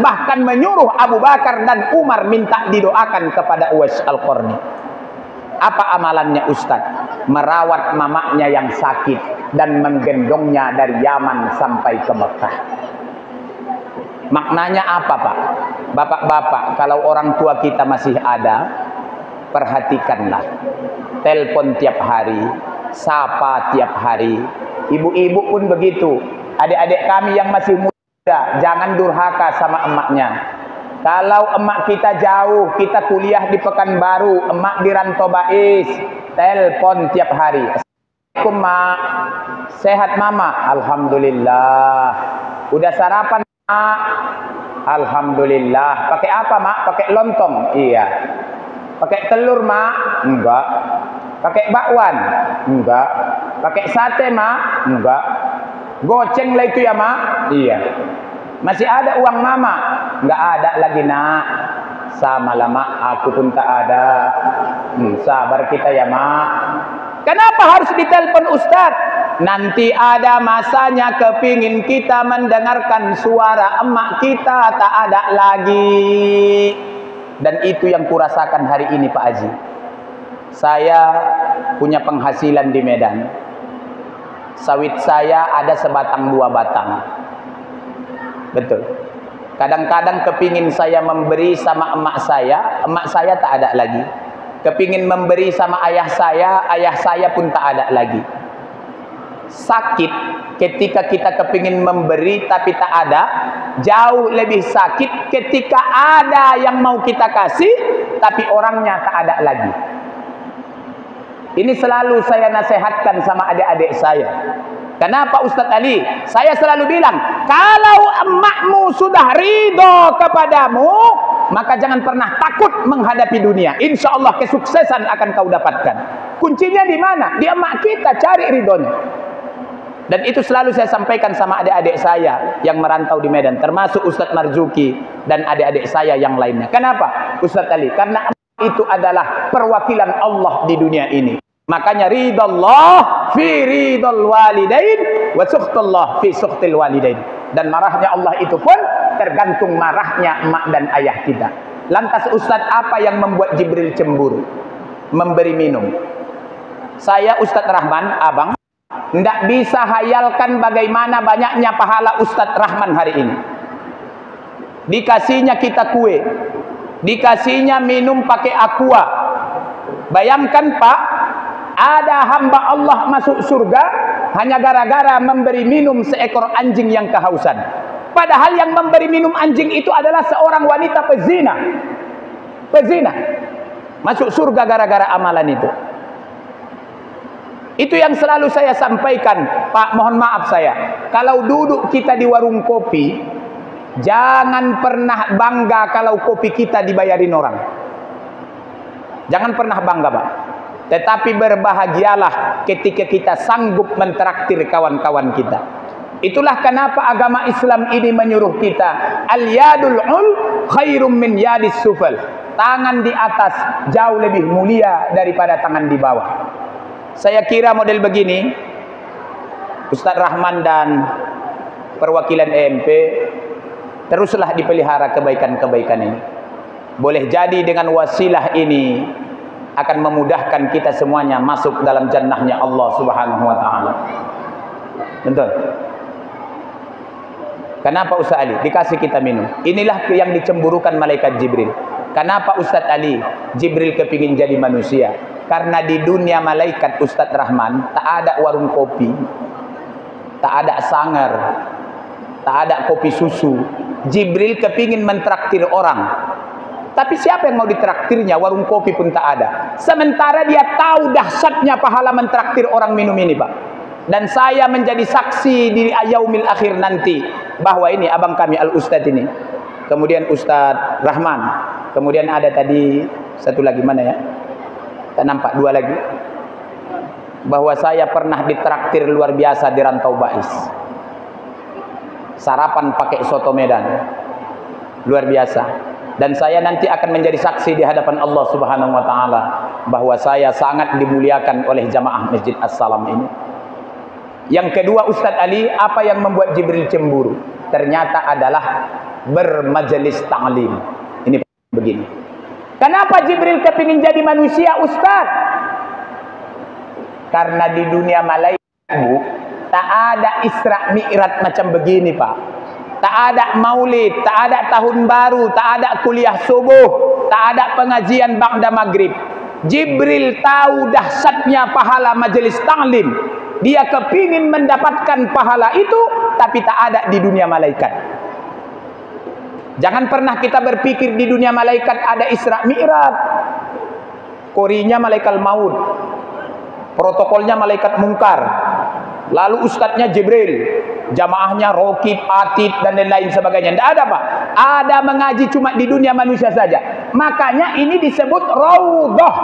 bahkan menyuruh Abu Bakar dan Umar minta didoakan kepada Uwais Al-Qarni. Apa amalannya Ustadz? Merawat mamanya yang sakit dan menggendongnya dari Yaman sampai ke Mekah. Maknanya apa, Pak? Bapak-bapak, kalau orang tua kita masih ada, perhatikanlah. Telepon tiap hari, sapa tiap hari. Ibu-ibu pun begitu. Adik-adik kami yang masih muda, jangan durhaka sama emaknya. Kalau emak kita jauh, kita kuliah di Pekanbaru, emak di Rantau Bais, telepon tiap hari. Assalamualaikum, Mak. Sehat, Mama? Alhamdulillah. Udah sarapan, Mak? Alhamdulillah. Pakai apa, Mak? Pakai lontong? Iya. Pakai telur, Mak? Enggak. Pakai bakwan? Enggak. Pakai sate, Mak? Enggak. Goceng lah itu ya, Mak? Iya. Masih ada uang Mama? Enggak ada lagi, Nak. Sama lah, Mak, aku pun tak ada. Sabar kita ya, Mak. Kenapa harus ditelepon Ustaz? Nanti ada masanya kepingin kita mendengarkan suara emak kita, tak ada lagi. Dan itu yang kurasakan hari ini, Pak Haji. Saya punya penghasilan di Medan. Sawit saya ada sebatang dua batang. Betul. Kadang-kadang kepingin saya memberi sama emak saya tak ada lagi. Kepingin memberi sama ayah saya pun tak ada lagi. Sakit ketika kita kepingin memberi tapi tak ada. Jauh lebih sakit ketika ada yang mau kita kasih tapi orangnya tak ada lagi. Ini selalu saya nasihatkan sama adik-adik saya. Kenapa Ustadz Ali? Saya selalu bilang, kalau emakmu sudah ridho kepadamu, maka jangan pernah takut menghadapi dunia. Insya Allah kesuksesan akan kau dapatkan. Kuncinya di mana? Di emak kita, cari ridhonya. Dan itu selalu saya sampaikan sama adik-adik saya yang merantau di Medan, termasuk Ustadz Marzuki dan adik-adik saya yang lainnya. Kenapa Ustadz Ali? Karena itu adalah perwakilan Allah di dunia ini. Makanya ridallah fi ridal walidain wa sukhtullah fi sukhtil walidain. Dan marahnya Allah itu pun tergantung marahnya emak dan ayah kita. Lantas Ustadz, apa yang membuat Jibril cemburu? Memberi minum. Saya Ustadz Rahman, abang, tidak bisa hayalkan bagaimana banyaknya pahala Ustadz Rahman hari ini. Dikasihnya kita kue, dikasihnya minum pakai aqua. Bayangkan Pak, ada hamba Allah masuk surga hanya gara-gara memberi minum seekor anjing yang kehausan. Padahal yang memberi minum anjing itu adalah seorang wanita pezina. Pezina. Masuk surga gara-gara amalan itu. Itu yang selalu saya sampaikan, Pak, mohon maaf saya. Kalau duduk kita di warung kopi, jangan pernah bangga kalau kopi kita dibayarin orang. Jangan pernah bangga, Pak. Tetapi berbahagialah ketika kita sanggup mentraktir kawan-kawan kita. Itulah kenapa agama Islam ini menyuruh kita, al-yadul ul khairum min yadis sufal. Tangan di atas jauh lebih mulia daripada tangan di bawah. Saya kira model begini, Ustadz Rahman dan perwakilan EMP teruslah dipelihara kebaikan-kebaikan ini. Boleh jadi dengan wasilah ini akan memudahkan kita semuanya masuk dalam jannahnya Allah Subhanahu wa taala. Betul. Kenapa Ustaz Ali? Dikasih kita minum. Inilah yang dicemburukan malaikat Jibril. Kenapa Ustaz Ali? Jibril kepingin jadi manusia. Karena di dunia malaikat Ustaz Rahman tak ada warung kopi, tak ada sangar, tak ada kopi susu. Jibril kepingin mentraktir orang. Tapi siapa yang mau ditraktirnya? Warung kopi pun tak ada. Sementara dia tahu dahsyatnya pahala mentraktir orang minum ini, Pak. Dan saya menjadi saksi di yaumil akhir nanti bahwa ini abang kami Al-Ustadz ini, kemudian Ustadz Rahman, kemudian ada tadi satu lagi, mana ya? Tak nampak, dua lagi. Bahwa saya pernah ditraktir luar biasa di Rantau Bais. Sarapan pakai soto Medan. Luar biasa. Dan saya nanti akan menjadi saksi di hadapan Allah Subhanahu wa taala bahwa saya sangat dimuliakan oleh jamaah Masjid As-Salam ini. Yang kedua, Ustadz Ali, apa yang membuat Jibril cemburu? Ternyata adalah bermajelis ta'lim. Ini begini. Kenapa Jibril kepingin jadi manusia, Ustadz? Karena di dunia malaikat, Bu, tak ada Isra Mi'raj macam begini, Pak. Tak ada maulid, tak ada tahun baru, tak ada kuliah subuh, tak ada pengajian ba'da maghrib. Jibril tahu dahsyatnya pahala majelis ta'lim. Dia kepingin mendapatkan pahala itu, tapi tak ada di dunia malaikat. Jangan pernah kita berpikir di dunia malaikat ada Isra Mi'raj. Korinya malaikat maut, protokolnya malaikat mungkar, lalu ustadznya Jibril, jamaahnya Rokib, Atid dan lain-lain sebagainya. Tidak ada, Pak. Ada mengaji cuma di dunia manusia saja. Makanya ini disebut Raudhah,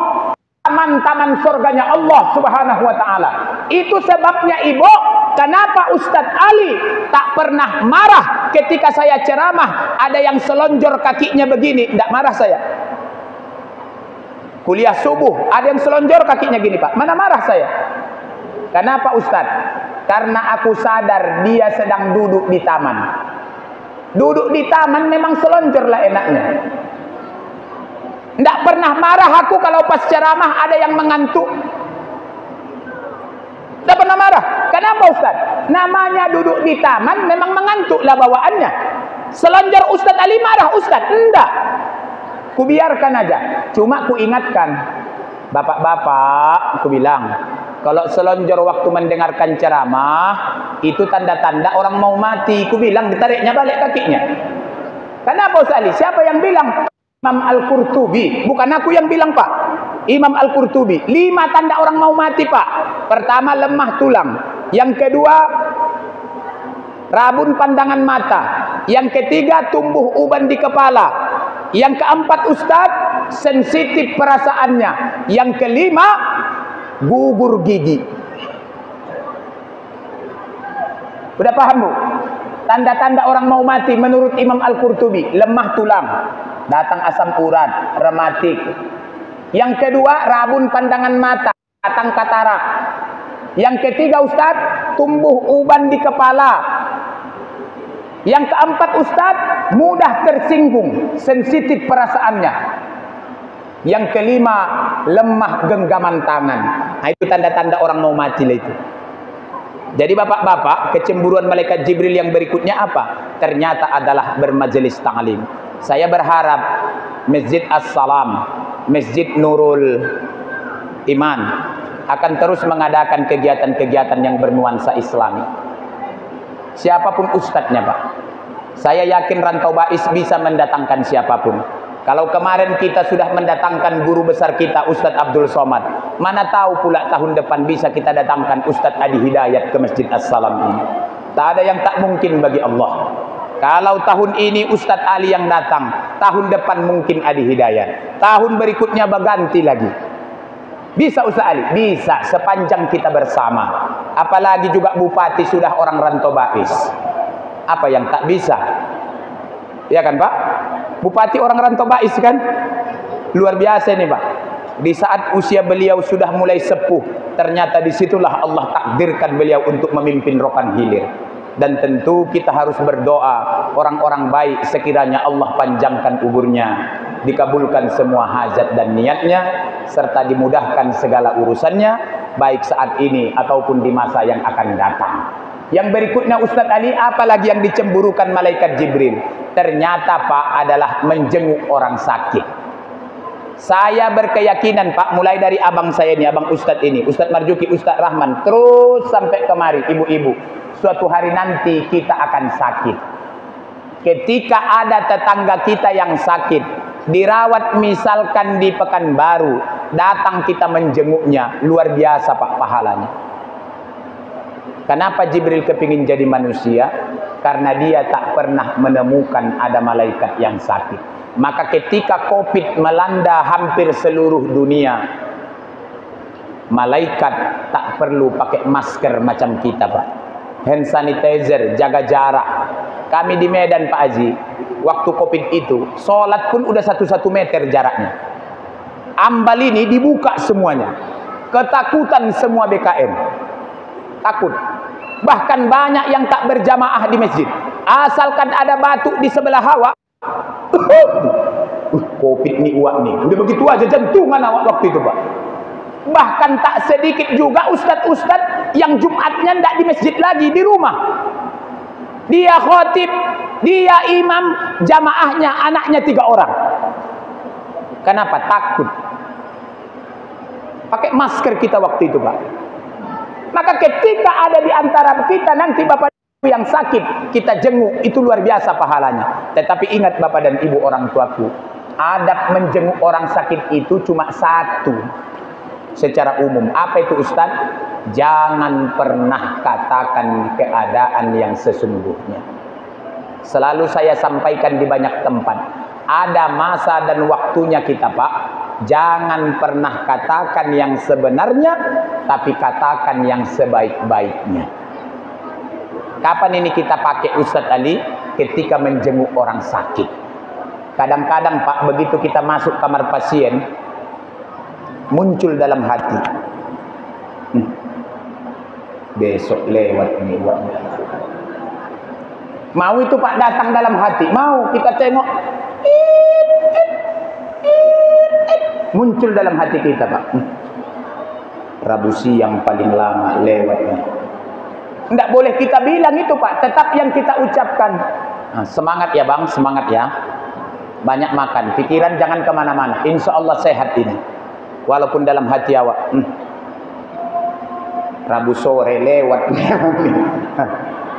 taman-taman surganya Allah Subhanahu wa taala. Itu sebabnya, Ibu, kenapa Ustadz Ali tak pernah marah ketika saya ceramah ada yang selonjor kakinya begini. Tidak marah saya. Kuliah subuh ada yang selonjor kakinya gini, Pak. Mana marah saya. Kenapa, Ustadz? Karena aku sadar dia sedang duduk di taman. Duduk di taman memang selonjorlah enaknya. Tidak pernah marah aku kalau pas ceramah ada yang mengantuk. Tidak pernah marah. Kenapa, Ustaz? Namanya duduk di taman memang mengantuklah bawaannya. Selonjor Ustaz Ali marah, Ustaz? Enggak. Kubiarkan aja. Cuma ku ingatkan, bapak-bapak, ku bilang, kalau selonjor waktu mendengarkan ceramah, itu tanda-tanda orang mau mati. Ku bilang ditariknya balik kakinya. Kenapa, Ustaz Ali? Siapa yang bilang? Imam Al-Qurtubi. Bukan aku yang bilang, Pak. Imam Al-Qurtubi. 5 tanda orang mau mati, Pak. Pertama, lemah tulang. Yang kedua, rabun pandangan mata. Yang ketiga, tumbuh uban di kepala. Yang keempat, Ustaz, sensitif perasaannya. Yang kelima, gugur gigi. Udah paham, Bu? Tanda-tanda orang mau mati menurut Imam Al-Qurtubi. Lemah tulang, datang asam urat, rematik. Yang kedua, rabun pandangan mata, datang katarak. Yang ketiga, Ustaz, tumbuh uban di kepala. Yang keempat, Ustaz, mudah tersinggung, sensitif perasaannya. Yang kelima, lemah genggaman tangan. Nah, itu tanda-tanda orang mau mati lah itu. Jadi bapak-bapak, kecemburuan malaikat Jibril yang berikutnya apa? Ternyata adalah bermajelis ta'lim. Saya berharap Masjid As-Salam, Masjid Nurul Iman akan terus mengadakan kegiatan-kegiatan yang bernuansa Islami. Siapapun ustadznya, Pak. Saya yakin Rantau Bais bisa mendatangkan siapapun. Kalau kemarin kita sudah mendatangkan guru besar kita Ustadz Abdul Somad, mana tahu pula tahun depan bisa kita datangkan Ustadz Adi Hidayat ke Masjid As-Salam ini. Tak ada yang tak mungkin bagi Allah. Kalau tahun ini Ustadz Ali yang datang, tahun depan mungkin Adi Hidayat, tahun berikutnya berganti lagi. Bisa Ustadz Ali? Bisa, sepanjang kita bersama. Apalagi juga Bupati sudah orang Rantau Bais. Apa yang tak bisa? Ya kan Pak? Bupati orang Rantau Bais kan? Luar biasa nih Pak. Di saat usia beliau sudah mulai sepuh, ternyata disitulah Allah takdirkan beliau untuk memimpin Rokan Hilir. Dan tentu kita harus berdoa orang-orang baik sekiranya Allah panjangkan umurnya, dikabulkan semua hajat dan niatnya, serta dimudahkan segala urusannya, baik saat ini ataupun di masa yang akan datang. Yang berikutnya Ustadz Ali, apalagi yang dicemburukan malaikat Jibril? Ternyata Pak adalah menjenguk orang sakit. Saya berkeyakinan Pak, mulai dari abang saya ini, abang Ustadz ini, Ustadz Marjuki, Ustadz Rahman, terus sampai kemari ibu-ibu, suatu hari nanti kita akan sakit. Ketika ada tetangga kita yang sakit, dirawat misalkan di Pekanbaru, datang kita menjenguknya, luar biasa Pak pahalanya. Kenapa Jibril kepingin jadi manusia? Karena dia tak pernah menemukan ada malaikat yang sakit. Maka ketika COVID melanda hampir seluruh dunia, malaikat tak perlu pakai masker macam kita Pak. Hand sanitizer, jaga jarak. Kami di Medan Pak Haji, waktu COVID itu, sholat pun udah 1 meter jaraknya. Ambal ini dibuka semuanya. Ketakutan semua BKM. Takut. Bahkan banyak yang tak berjamaah di masjid. Asalkan ada batuk di sebelah awak. COVID nih uak nih. Udah begitu aja jantungan awak waktu itu Pak. Bahkan tak sedikit juga ustadz-ustadz yang Jumatnya ndak di masjid lagi, di rumah. Dia khotib, dia imam, jamaahnya anaknya 3 orang. Kenapa? Takut. Pakai masker kita waktu itu Pak. Maka ketika ada di antara kita nanti Bapak yang sakit, kita jenguk, itu luar biasa pahalanya. Tetapi ingat Bapak dan Ibu orang tuaku, adab menjenguk orang sakit itu cuma 1 secara umum. Apa itu Ustaz? Jangan pernah katakan keadaan yang sesungguhnya. Selalu saya sampaikan di banyak tempat, ada masa dan waktunya kita Pak. Jangan pernah katakan yang sebenarnya, tapi katakan yang sebaik-baiknya. Kapan ini kita pakai Ustadz Ali? Ketika menjenguk orang sakit. Kadang-kadang Pak, begitu kita masuk kamar pasien, muncul dalam hati, besok lewat nih uangnya. Mau itu Pak datang dalam hati, mau kita tengok, muncul dalam hati kita Pak. Rabu siang paling lama lewatnya. Tidak boleh kita bilang itu Pak, tetap yang kita ucapkan. Nah, semangat ya Bang, semangat ya. Banyak makan, pikiran jangan kemana-mana. Insya Allah sehat ini. Walaupun dalam hati awak, Rabu sore lewat.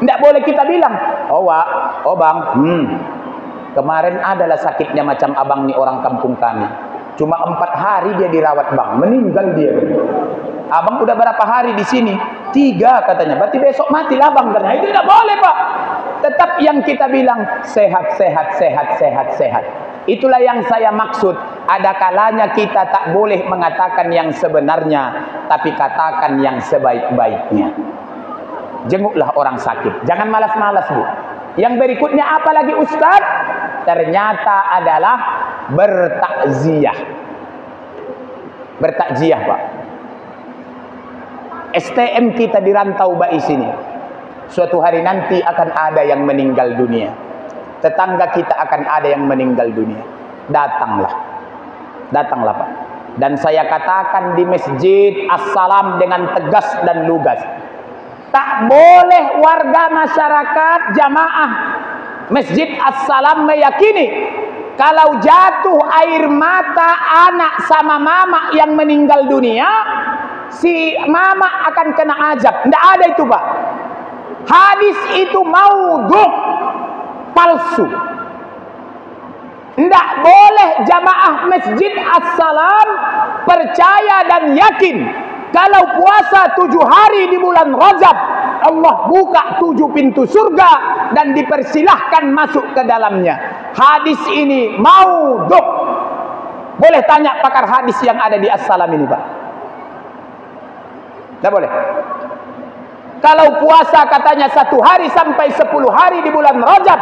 Tidak boleh kita bilang, oh Wak, oh Bang, kemarin adalah sakitnya macam abang nih orang kampung kami. Cuma 4 hari dia dirawat Bang, meninggal dia. Abang udah berapa hari di sini? 3 katanya. Berarti besok matilah Bang. Nah, itu tidak boleh Pak. Tetap yang kita bilang sehat, sehat, sehat, sehat, sehat. Itulah yang saya maksud. Ada kalanya kita tak boleh mengatakan yang sebenarnya, tapi katakan yang sebaik-baiknya. Jenguklah orang sakit. Jangan malas-malas Bu. Yang berikutnya apa lagi Ustaz? Ternyata adalah bertakziah. Bertakziah Pak. STM kita di Rantau Bais ini, suatu hari nanti akan ada yang meninggal dunia. Tetangga kita akan ada yang meninggal dunia. Datanglah. Datanglah Pak. Dan saya katakan di Masjid As-Salam dengan tegas dan lugas, tak boleh warga masyarakat jamaah Masjid As-Salam meyakini kalau jatuh air mata anak sama mama yang meninggal dunia, si mama akan kena azab. Tidak ada itu Pak. Hadis itu maudhu', palsu. Tidak boleh jamaah Masjid As-Salam percaya dan yakin kalau puasa 7 hari di bulan Rajab, Allah buka 7 pintu surga dan dipersilahkan masuk ke dalamnya. Hadis ini maudhu'. Boleh tanya pakar hadis yang ada di As-Salam ini, Pak. Tidak boleh. Kalau puasa katanya 1 hari sampai 10 hari di bulan Rajab,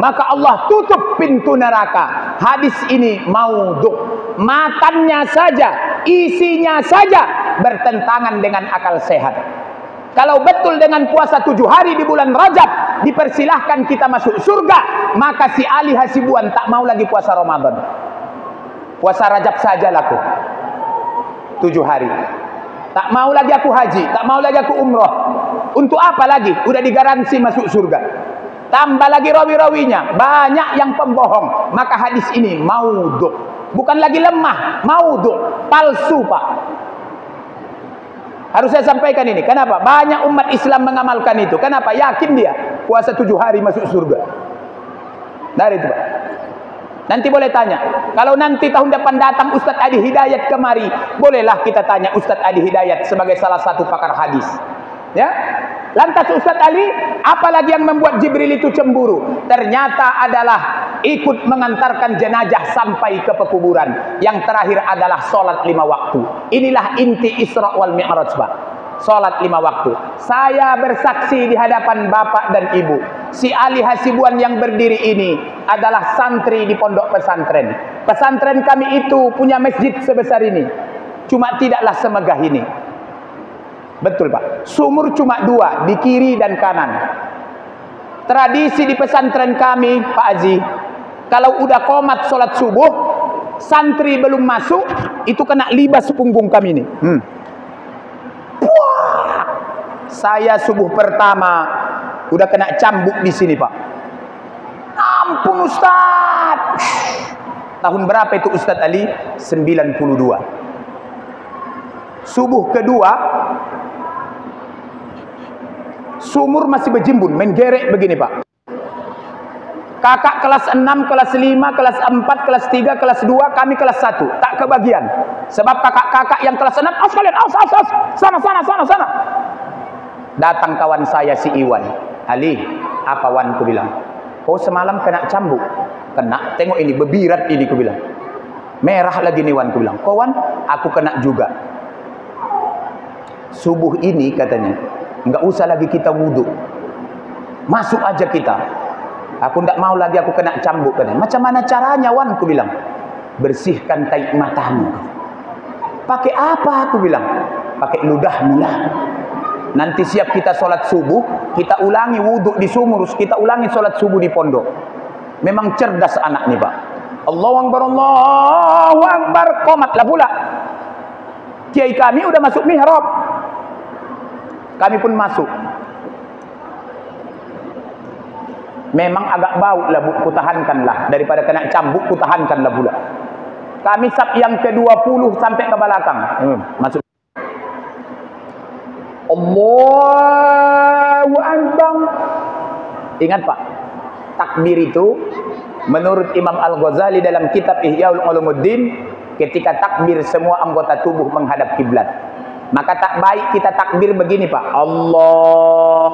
maka Allah tutup pintu neraka. Hadis ini maudhu'. Matannya saja, isinya saja bertentangan dengan akal sehat. Kalau betul dengan puasa 7 hari di bulan Rajab dipersilahkan kita masuk surga, maka si Ali Hasibuan tak mau lagi puasa Ramadan. Puasa Rajab saja laku 7 hari. Tak mau lagi aku haji, tak mau lagi aku umroh. Untuk apa lagi? Udah digaransi masuk surga. Tambah lagi rawi-rawinya, banyak yang pembohong. Maka hadis ini maudhu'. Bukan lagi lemah, maudhu', palsu, Pak. Harus saya sampaikan ini. Kenapa? Banyak umat Islam mengamalkan itu. Kenapa? Yakin dia puasa 7 hari masuk surga. Dari itu, Pak. Nanti boleh tanya. Kalau nanti tahun depan datang Ustadz Adi Hidayat kemari, bolehlah kita tanya Ustadz Adi Hidayat sebagai salah satu pakar hadis. Ya. Lantas Ustadz Ali, apalagi yang membuat Jibril itu cemburu? Ternyata adalah ikut mengantarkan jenazah sampai ke pekuburan. Yang terakhir adalah sholat 5 waktu. Inilah inti Isra wal Mi'raj, Pak. Sholat 5 waktu. Saya bersaksi di hadapan bapak dan ibu, si Ali Hasibuan yang berdiri ini adalah santri di pondok pesantren. Pesantren kami itu punya masjid sebesar ini, cuma tidaklah semegah ini. Betul, Pak. Sumur cuma 2, di kiri dan kanan. Tradisi di pesantren kami, Pak Haji, kalau udah qomat sholat subuh, santri belum masuk, itu kena libas punggung kami ini. Wah, saya subuh pertama udah kena cambuk di sini, Pak. Ampun Ustaz. Tahun berapa itu Ustaz Ali? 92. Subuh kedua, sumur masih berjimbun, main gerek begini, Pak. Kakak kelas 6, kelas 5, kelas 4, kelas 3, kelas 2, kami kelas 1. Tak kebagian. Sebab kakak-kakak yang kelas 6, kalian, sana. Datang kawan saya si Iwan. Ali, apa Wan, ku bilang. Kau semalam kena cambuk. Kena, tengok ini, bebirat ini, ku bilang. Merah lagi nih Wan, ku bilang. Kau Wan, aku kena juga. Subuh ini katanya, enggak usah lagi kita wudhu, masuk aja kita. Aku enggak mau lagi aku kena cambuk katanya. Macam mana caranya Wan? Aku bilang, bersihkan taik matamu. Pakai apa? Aku bilang, pakai ludahmu lah. Nanti siap kita sholat subuh, kita ulangi wudhu di sumur, kita ulangi sholat subuh di pondok. Memang cerdas anak nih, Pak. Allahu Akbar, Allahu Akbar, qomatlah pula. Kiai kami udah masuk mihrab, kami pun masuk. Memang agak bau lah, Bu, kutahankanlah. Daripada kena cambuk, kutahankanlah pula. Kami sab yang ke-20 sampai ke belakang. Masuk. Allahu Akbar. Ingat, Pak, takbir itu menurut Imam Al-Ghazali dalam kitab Ihya Ulumuddin, ketika takbir semua anggota tubuh menghadap kiblat. Maka tak baik kita takbir begini, Pak. Allah.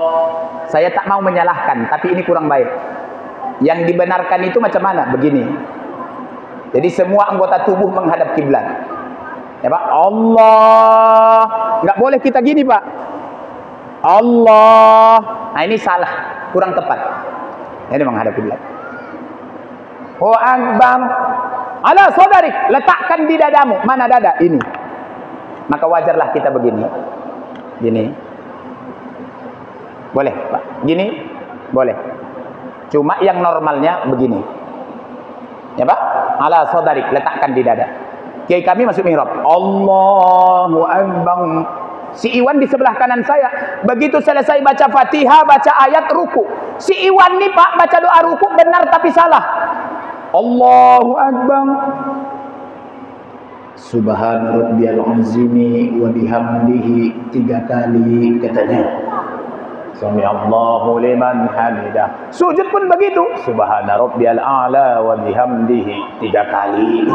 Saya tak mau menyalahkan, tapi ini kurang baik. Yang dibenarkan itu macam mana? Begini. Jadi semua anggota tubuh menghadap kiblat. Ya, Pak. Allah. Enggak boleh kita gini, Pak. Allah. Nah, ini salah, kurang tepat. Ini menghadap kiblat. Allahu Akbar. Ala saudari, letakkan di dadamu. Mana dada? Ini. Maka wajarlah kita begini. Gini. Boleh, Pak. Gini? Boleh. Cuma yang normalnya begini. Ya, Pak? Ala saudari, letakkan di dada. Kiai kami masuk mihrab. Allahu Akbar. Si Iwan di sebelah kanan saya. Begitu selesai baca Fatihah, baca ayat, ruku. Si Iwan nih, Pak, baca doa ruku benar tapi salah. Allahu Akbar. Subhana rabbiyal azimi wa bihamdihi 3 kali katanya. Sami Allahu liman hamidah. Sujud pun begitu. Subhana rabbiyal a'la wa bihamdihi 3 kali.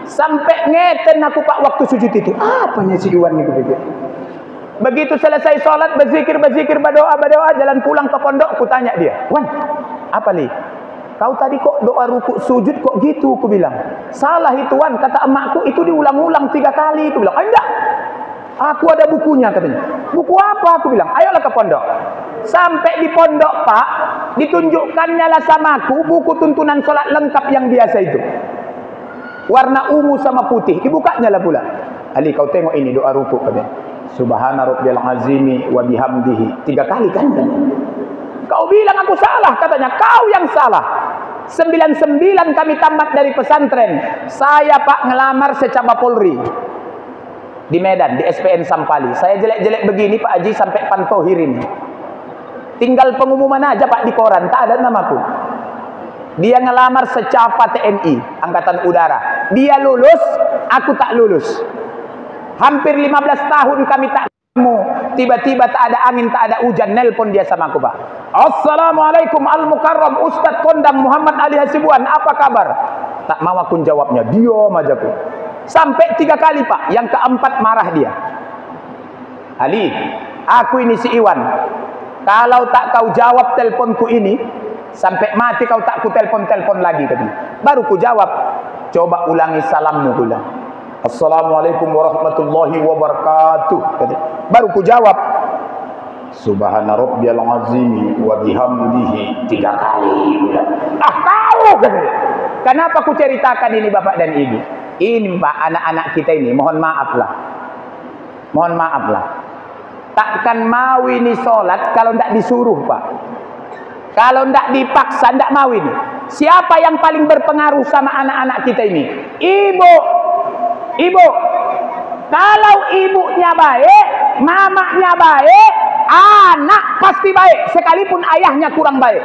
Sampai ngeten aku Pak waktu sujud itu. Apanya si Iwan itu begitu? Begitu selesai sholat, berzikir, berdoa, jalan pulang ke pondok, aku tanya dia, Wan, apa li? Kau tadi kok doa ruku sujud kok gitu? Aku bilang, salah itu Wan, kata emakku itu diulang-ulang 3 kali. Aku bilang, enggak, aku ada bukunya katanya. Buku apa? Aku bilang, ayolah ke pondok. Sampai di pondok Pak, ditunjukkannya lah sama aku buku tuntunan sholat lengkap yang biasa itu. Warna ungu sama putih, dibukanya lah pula. Ali, kau tengok ini doa ruku katanya. Subhana rabbiyal azimi wa bihamdihi 3 kali kan? Kau bilang aku salah katanya. Kau yang salah. 99 kami tamat dari pesantren. Saya Pak ngelamar secaba Polri di Medan, di SPN Sampali. Saya jelek-jelek begini Pak Haji sampai Pantohir ini. Tinggal pengumuman aja Pak di koran, tak ada namaku. Dia ngelamar secapa TNI Angkatan Udara. Dia lulus, aku tak lulus. Hampir 15 tahun kami tak ketemu. Tiba-tiba tak ada angin, tak ada hujan, nelpon dia sama aku Pak. Assalamualaikum Al-Mukarram Ustadz Kondang Muhammad Ali Hasibuan, apa kabar? Tak mau aku jawabnya, diam aja aku. Sampai 3 kali Pak, yang keempat marah dia. Ali, aku ini si Iwan. Kalau tak kau jawab teleponku ini, sampai mati kau tak ku telepon lagi katanya. Baru ku jawab, coba ulangi salammu pula. Assalamualaikum warahmatullahi wabarakatuh. Baru ku jawab, Subhana rabbiyal azimi wa bihamdihi 3 kali. Tahu katanya. Kenapa ku ceritakan ini Bapak dan Ibu? Ini Pak, anak-anak kita ini, mohon maaf lah. Takkan mau ini sholat kalau tidak disuruh Pak. Kalau tidak dipaksa, tidak mau ini. Siapa yang paling berpengaruh sama anak-anak kita ini? Ibu, kalau ibunya baik, mamanya baik, anak pasti baik, sekalipun ayahnya kurang baik.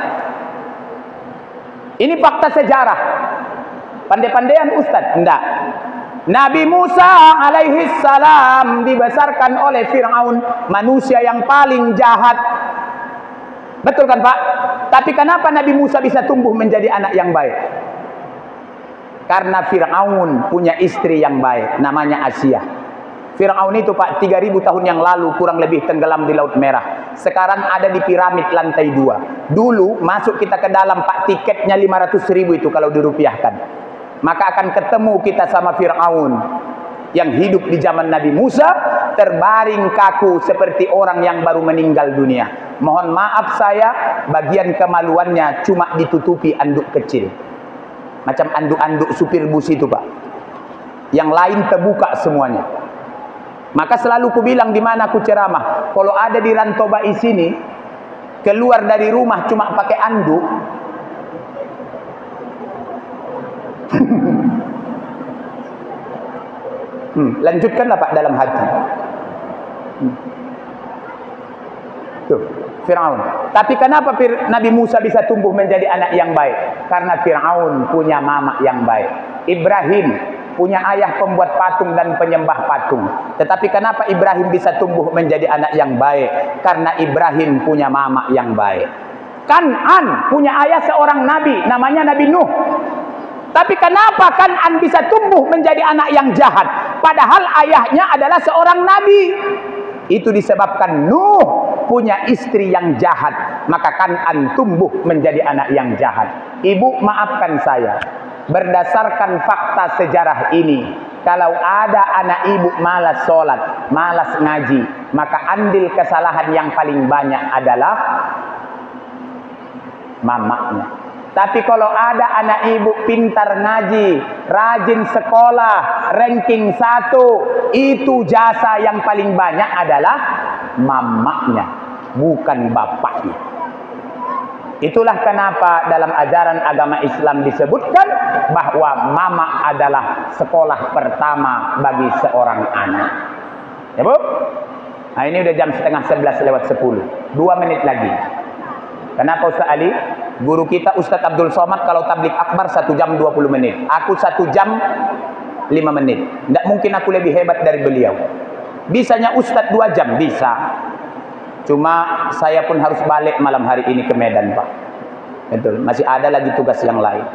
Ini fakta sejarah. Pandai-pandaian Ustadz? Enggak. Nabi Musa alaihi salam dibesarkan oleh Fir'aun, manusia yang paling jahat. Betul kan Pak? Tapi kenapa Nabi Musa bisa tumbuh menjadi anak yang baik? Karena Fir'aun punya istri yang baik, namanya Asia. Fir'aun itu Pak, 3000 tahun yang lalu kurang lebih tenggelam di Laut Merah. Sekarang ada di piramid lantai 2. Dulu masuk kita ke dalam Pak, tiketnya 500.000 itu kalau dirupiahkan. Maka akan ketemu kita sama Fir'aun yang hidup di zaman Nabi Musa, terbaring kaku seperti orang yang baru meninggal dunia. Mohon maaf saya, bagian kemaluannya cuma ditutupi anduk kecil. Macam anduk-anduk supir bus itu Pak. Yang lain terbuka semuanya. Maka selalu ku bilang di mana aku ceramah, kalau ada di Rantau Bais sini, keluar dari rumah cuma pakai anduk, lanjutkanlah Pak dalam hati. Tuh, Fir'aun. Tapi kenapa Nabi Musa bisa tumbuh menjadi anak yang baik? Karena Fir'aun punya mama yang baik. Ibrahim punya ayah pembuat patung dan penyembah patung. Tetapi kenapa Ibrahim bisa tumbuh menjadi anak yang baik? Karena Ibrahim punya mama yang baik. Kan'an punya ayah seorang nabi, namanya Nabi Nuh. Tapi kenapa Kan'an bisa tumbuh menjadi anak yang jahat? Padahal ayahnya adalah seorang nabi. Itu disebabkan Nuh punya istri yang jahat. Maka Kan'an tumbuh menjadi anak yang jahat. Ibu maafkan saya, berdasarkan fakta sejarah ini, kalau ada anak ibu malas sholat, malas ngaji, maka andil kesalahan yang paling banyak adalah mamanya. Tapi kalau ada anak ibu pintar ngaji, rajin sekolah, ranking 1, itu jasa yang paling banyak adalah mamanya, bukan bapaknya. Itulah kenapa dalam ajaran agama Islam disebutkan bahwa mama adalah sekolah pertama bagi seorang anak. Ya Bu? Nah ini udah jam 10:30 2 menit lagi. Kenapa Ustaz Ali? Guru kita Ustadz Abdul Somad kalau tablik akbar 1 jam 20 menit. Aku 1 jam 5 menit. Tidak mungkin aku lebih hebat dari beliau. Bisanya Ustadz 2 jam? Bisa. Cuma saya pun harus balik malam hari ini ke Medan, Pak. Betul, masih ada lagi tugas yang lain.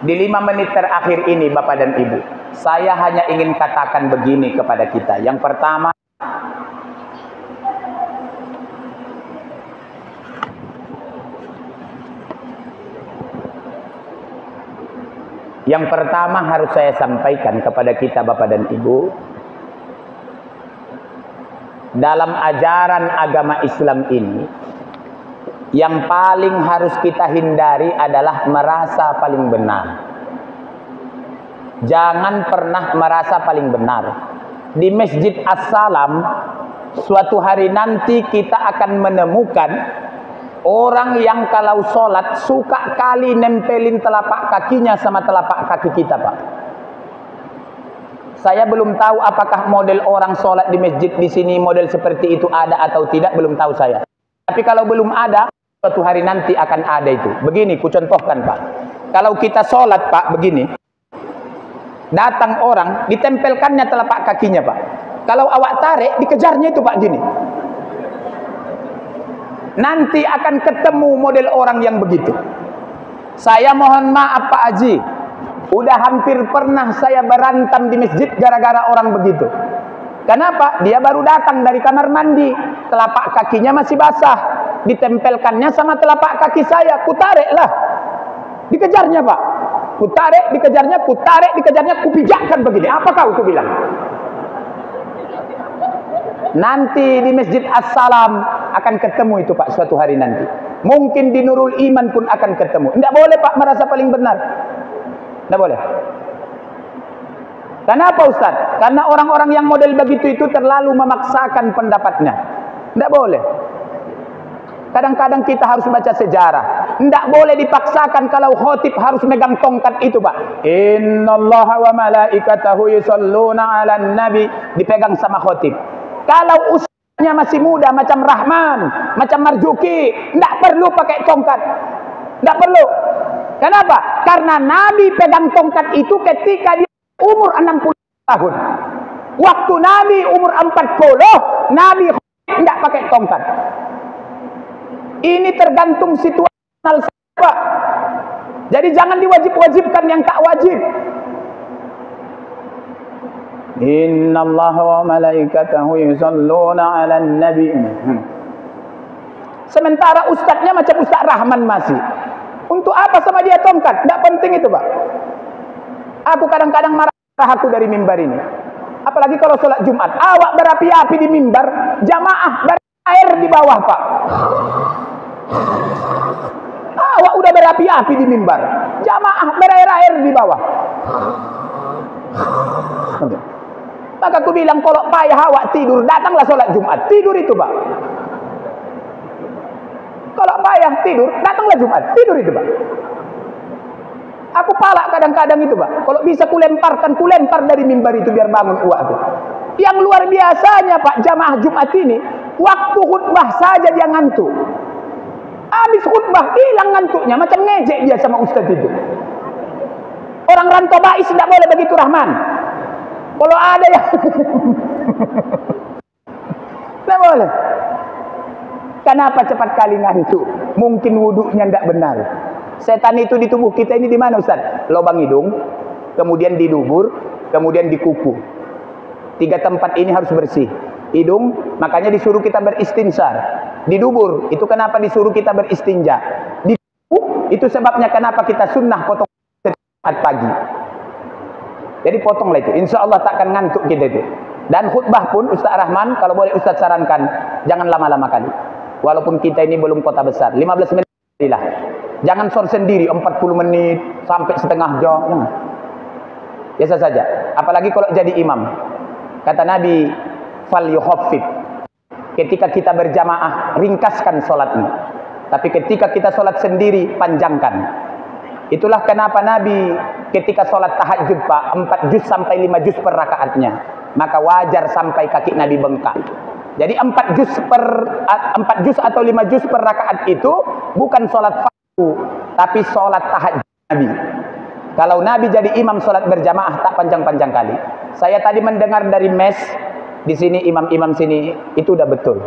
Di 5 menit terakhir ini, Bapak dan Ibu, saya hanya ingin katakan begini kepada kita. Yang pertama, harus saya sampaikan kepada kita Bapak dan Ibu, dalam ajaran agama Islam ini, yang paling harus kita hindari adalah merasa paling benar. Jangan pernah merasa paling benar. Di Masjid As-Salam, suatu hari nanti kita akan menemukan orang yang kalau sholat suka kali nempelin telapak kakinya sama telapak kaki kita, Pak. Saya belum tahu apakah model orang sholat di masjid di sini model seperti itu ada atau tidak, belum tahu saya. Tapi kalau belum ada, suatu hari nanti akan ada itu. Begini, ku contohkan, Pak. Kalau kita sholat, Pak, begini. Datang orang, ditempelkannya telapak kakinya, Pak. Kalau awak tarik, dikejarnya itu, Pak, gini. Nanti akan ketemu model orang yang begitu. Saya mohon maaf, Pak Haji. Udah hampir pernah saya berantam di masjid gara-gara orang begitu. Kenapa? Dia baru datang dari kamar mandi, telapak kakinya masih basah, ditempelkannya sama telapak kaki saya, kutariklah. Dikejarnya, Pak. Kutarik, dikejarnya, kupijakkan begini. Apa kau bilang? Nanti di Masjid As-Salam akan ketemu itu, Pak, suatu hari nanti. Mungkin di Nurul Iman pun akan ketemu. Tidak boleh, Pak, merasa paling benar. Tidak boleh. Kenapa, Ustaz? Karena orang-orang yang model begitu itu terlalu memaksakan pendapatnya. Tidak boleh. Kadang-kadang kita harus baca sejarah. Tidak boleh dipaksakan kalau khotib harus megang tongkat itu, Pak. Innallaha wa malaikatahu yusalluna 'alan nabi, dipegang sama khotib. Kalau usianya masih muda macam Rahman, macam Marzuki, tidak perlu pakai tongkat. Tidak perlu. Kenapa? Karena Nabi pegang tongkat itu ketika dia umur 60 tahun. Waktu Nabi umur 40, Nabi tidak pakai tongkat. Ini tergantung situasional, Pak. Jadi jangan diwajib-wajibkan yang tak wajib. Innallaha wa malaikatahu yusalluna 'alan nabi. Sementara ustadznya macam Ustaz Rahman masih. Untuk apa sama dia tongkat? Tidak penting itu, Pak. Aku kadang-kadang marah aku dari mimbar ini. Apalagi kalau sholat Jumat. Awak berapi-api di mimbar, jamaah berair di bawah, Pak. Awak udah berapi-api di mimbar, jamaah berair-air di bawah. Maka aku bilang, kalau payah awak tidur, datanglah sholat Jumat. Tidur itu, Pak. Kalau payah tidur, datanglah Jumat. Tidur itu, Pak. Aku palak kadang-kadang itu, Pak. Kalau bisa kulempar dari mimbar itu biar bangun uak itu. Yang luar biasanya, Pak, jamaah Jumat ini, waktu khutbah saja dia ngantuk. Habis khutbah hilang ngantuknya, macam ngejek dia sama ustaz itu. Orang rantau bais tidak boleh begitu, Rahman. Kalau ada yang tidak boleh. Kenapa cepat kali ngantuk? Mungkin wuduknya tidak benar. Setan itu di tubuh kita ini di mana, Ustaz? Lubang hidung, kemudian di dubur, kemudian di kuku. 3 tempat ini harus bersih. Hidung, makanya disuruh kita beristinsar. Di dubur, itu kenapa disuruh kita beristinja. Di kuku, itu sebabnya kenapa kita sunnah potong setiap pagi. Jadi potonglah itu. Insya Allah tak akan ngantuk kita itu. Dan khutbah pun, Ustaz Rahman, kalau boleh Ustaz sarankan, jangan lama-lama kali. Walaupun kita ini belum kota besar, 15 menit lah. Jangan sor sendiri 40 menit sampai setengah jam. Jangan. Biasa saja. Apalagi kalau jadi imam. Kata Nabi, fal yukhaffif. Ketika kita berjamaah, ringkaskan sholatnya. Tapi ketika kita sholat sendiri, panjangkan. Itulah kenapa Nabi ketika sholat tahajud, Pak, 4 juz sampai 5 juz per rakaatnya. Maka wajar sampai kaki Nabi bengkak. Jadi 4 juz atau 5 juz per rakaat itu bukan sholat fardu, tapi sholat tahajud Nabi. Kalau Nabi jadi imam sholat berjamaah tak panjang-panjang kali. Saya tadi mendengar dari mes di sini, imam-imam sini itu udah betul.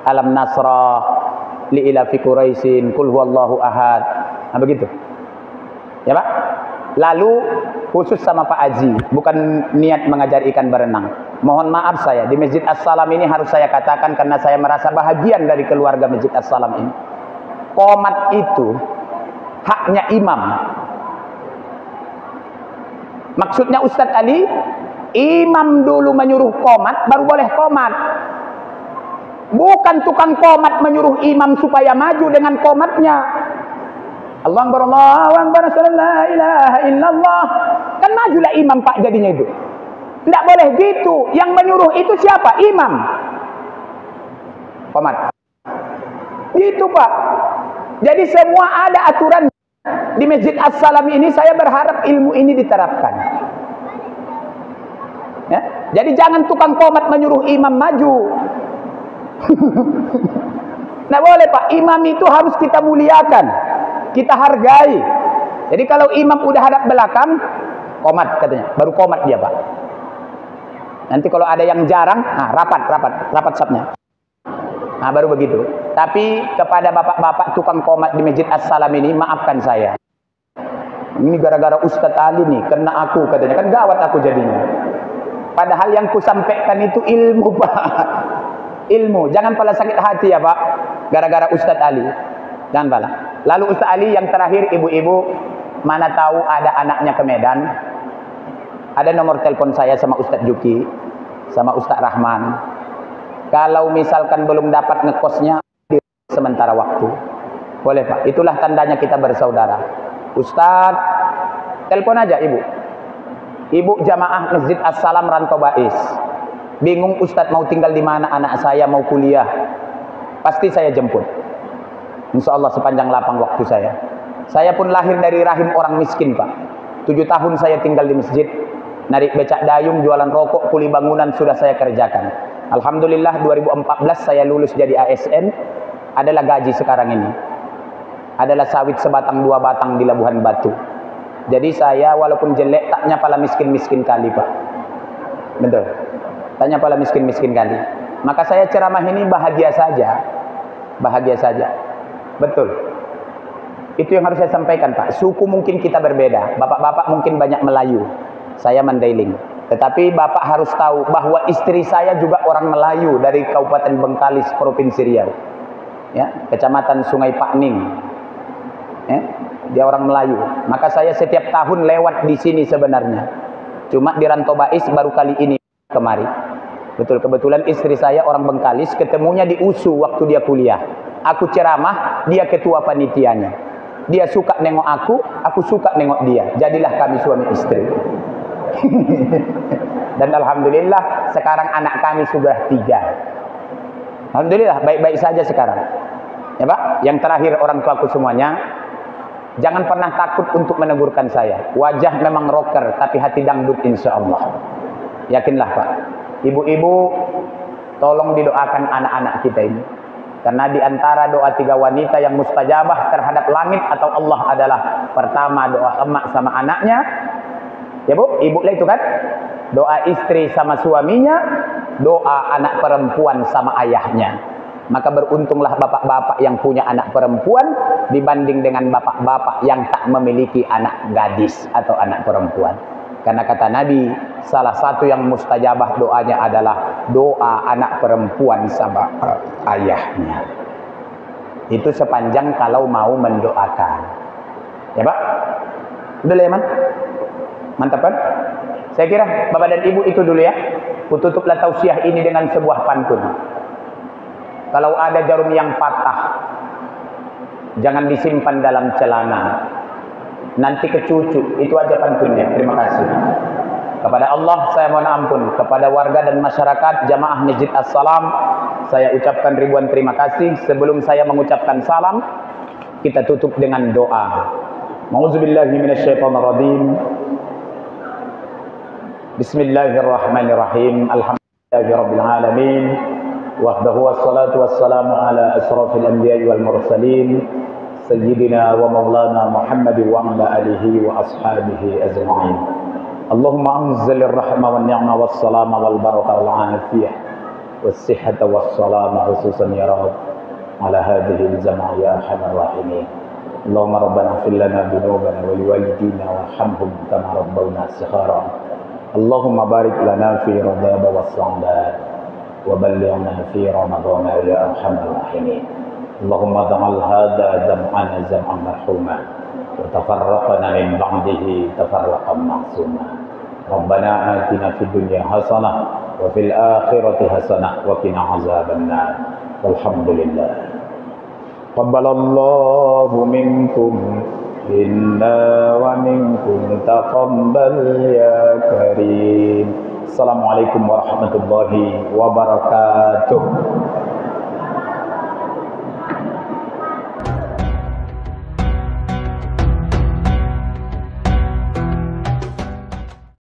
Alam Nasrah, li ila fi Quraisyin, qul huwallahu ahad. Nah begitu. Ya Pak. Lalu khusus sama Pak Haji, bukan niat mengajar ikan berenang. Mohon maaf saya, di Masjid As-Salam ini harus saya katakan karena saya merasa bahagian dari keluarga Masjid As-Salam ini. Qomat itu haknya imam. Maksudnya Ustadz Ali, imam dulu menyuruh qomat, baru boleh qomat. Bukan tukang qomat menyuruh imam supaya maju dengan qomatnya. Allahu Akbar, Allahu Akbar, la ilaha illallah. Kan majulah imam Pak jadinya itu. Tidak boleh gitu. Yang menyuruh itu siapa? Imam. Qomat. Gitu Pak. Jadi semua ada aturan. Di Masjid As-Salam ini saya berharap ilmu ini diterapkan. Ya? Jadi jangan tukang qomat menyuruh imam maju. Nah boleh Pak, imam itu harus kita muliakan, kita hargai. Jadi kalau imam udah hadap belakang, qomat katanya, baru qomat dia Pak. Nanti kalau ada yang jarang, nah rapat sapnya. Nah baru begitu. Tapi kepada bapak-bapak tukang qomat di Masjid As-Salam ini, maafkan saya. Ini gara-gara Ustadz Ali nih, kena aku katanya, kan gawat aku jadinya. Padahal yang kusampaikan itu ilmu Pak. Ilmu, jangan pala sakit hati ya Pak, gara-gara Ustadz Ali. Jangan pala. Lalu Ustadz Ali yang terakhir, ibu-ibu, mana tahu ada anaknya ke Medan. Ada nomor telepon saya sama Ustadz Juki, sama Ustadz Rahman. Kalau misalkan belum dapat ngekosnya, sementara waktu. Boleh Pak, itulah tandanya kita bersaudara. Ustadz, telepon aja ibu. Ibu jamaah Masjid As-Salam Rantau Bais. Bingung Ustadz mau tinggal di mana anak saya mau kuliah. Pasti saya jemput. Insya Allah sepanjang lapang waktu saya. Saya pun lahir dari rahim orang miskin Pak. 7 tahun saya tinggal di masjid. Narik becak dayung, jualan rokok, kuli bangunan sudah saya kerjakan. Alhamdulillah 2014 saya lulus jadi ASN. Adalah gaji sekarang ini. Adalah sawit sebatang 2 batang di Labuhan Batu. Jadi saya walaupun jelek taknya pala miskin-miskin kali Pak. Betul. Tanya pala miskin-miskin kali. Maka saya ceramah ini bahagia saja. Bahagia saja. Betul. Itu yang harus saya sampaikan Pak. Suku mungkin kita berbeda. Bapak-bapak mungkin banyak Melayu. Saya Mandailing. Tetapi Bapak harus tahu bahwa istri saya juga orang Melayu dari Kabupaten Bengkalis, Provinsi Riau. Ya, Kecamatan Sungai Pakning. Ya, dia orang Melayu. Maka saya setiap tahun lewat di sini sebenarnya. Cuma di Rantau Bais baru kali ini kemari. Betul, kebetulan istri saya orang Bengkalis, ketemunya di USU waktu dia kuliah. Aku ceramah, dia ketua panitianya. Dia suka nengok aku suka nengok dia. Jadilah kami suami istri. Dan alhamdulillah sekarang anak kami sudah 3. Alhamdulillah baik-baik saja sekarang. Ya Pak, yang terakhir orang tuaku semuanya, jangan pernah takut untuk menegurkan saya. Wajah memang rocker, tapi hati dangdut insya Allah. Yakinlah Pak. Ibu-ibu, tolong didoakan anak-anak kita ini. Karena di antara doa 3 wanita yang mustajabah terhadap langit atau Allah adalah pertama doa emak sama anaknya. Ya Bu, ibu lah itu kan. Doa istri sama suaminya, doa anak perempuan sama ayahnya. Maka beruntunglah bapak-bapak yang punya anak perempuan dibanding dengan bapak-bapak yang tak memiliki anak gadis atau anak perempuan. Karena kata Nabi, salah satu yang mustajabah doanya adalah doa anak perempuan sama ayahnya. Itu sepanjang kalau mau mendoakan. Ya Pak? Udah ya Man? Mantap kan? Saya kira Bapak dan Ibu itu dulu ya. Kututuplah tausiah ini dengan sebuah pantun. Kalau ada jarum yang patah, jangan disimpan dalam celana. Nanti kecucu. Itu aja pantunnya. Terima kasih. Kepada Allah saya mohon ampun. Kepada warga dan masyarakat jamaah Masjid As-Salam, saya ucapkan ribuan terima kasih. Sebelum saya mengucapkan salam, kita tutup dengan doa. Ma'udzubillahi minasyaitonirrajim. Bismillahirrahmanirrahim. Alhamdulillahirabbil alamin. Wahdahu wassalatu wassalamu ala asrafil anbiya'i wal mursalin sayyidina wa maulana Muhammad wa ala alihi wa ashabihi ajma'in. Allahumma anzilir rahmah wan ni'mah was salama wal barakah wal afiyah والصحة والسلامة خصوصا يا رب على هذه الجماعة يا أرحم الراحمين. اللهم ربنا اغفر لنا ذنوبنا ولوالدينا وارحمهم كما ربونا صغارا. اللهم بارك لنا في رمضان والصعبان وبلغنا في رمضان يا أرحم الراحمين. اللهم اجعل هذا جمعنا جمعا مرحوما وتفرقنا من بعده تفرقا معصوما. ربنا آتنا في الدنيا حسنة وفي الآخرة حسنة وقنا عذاب النار. والحمد لله. قبل الله منكم إنا ومنكم تقبل يا كريم. Assalamualaikum warahmatullahi wabarakatuh.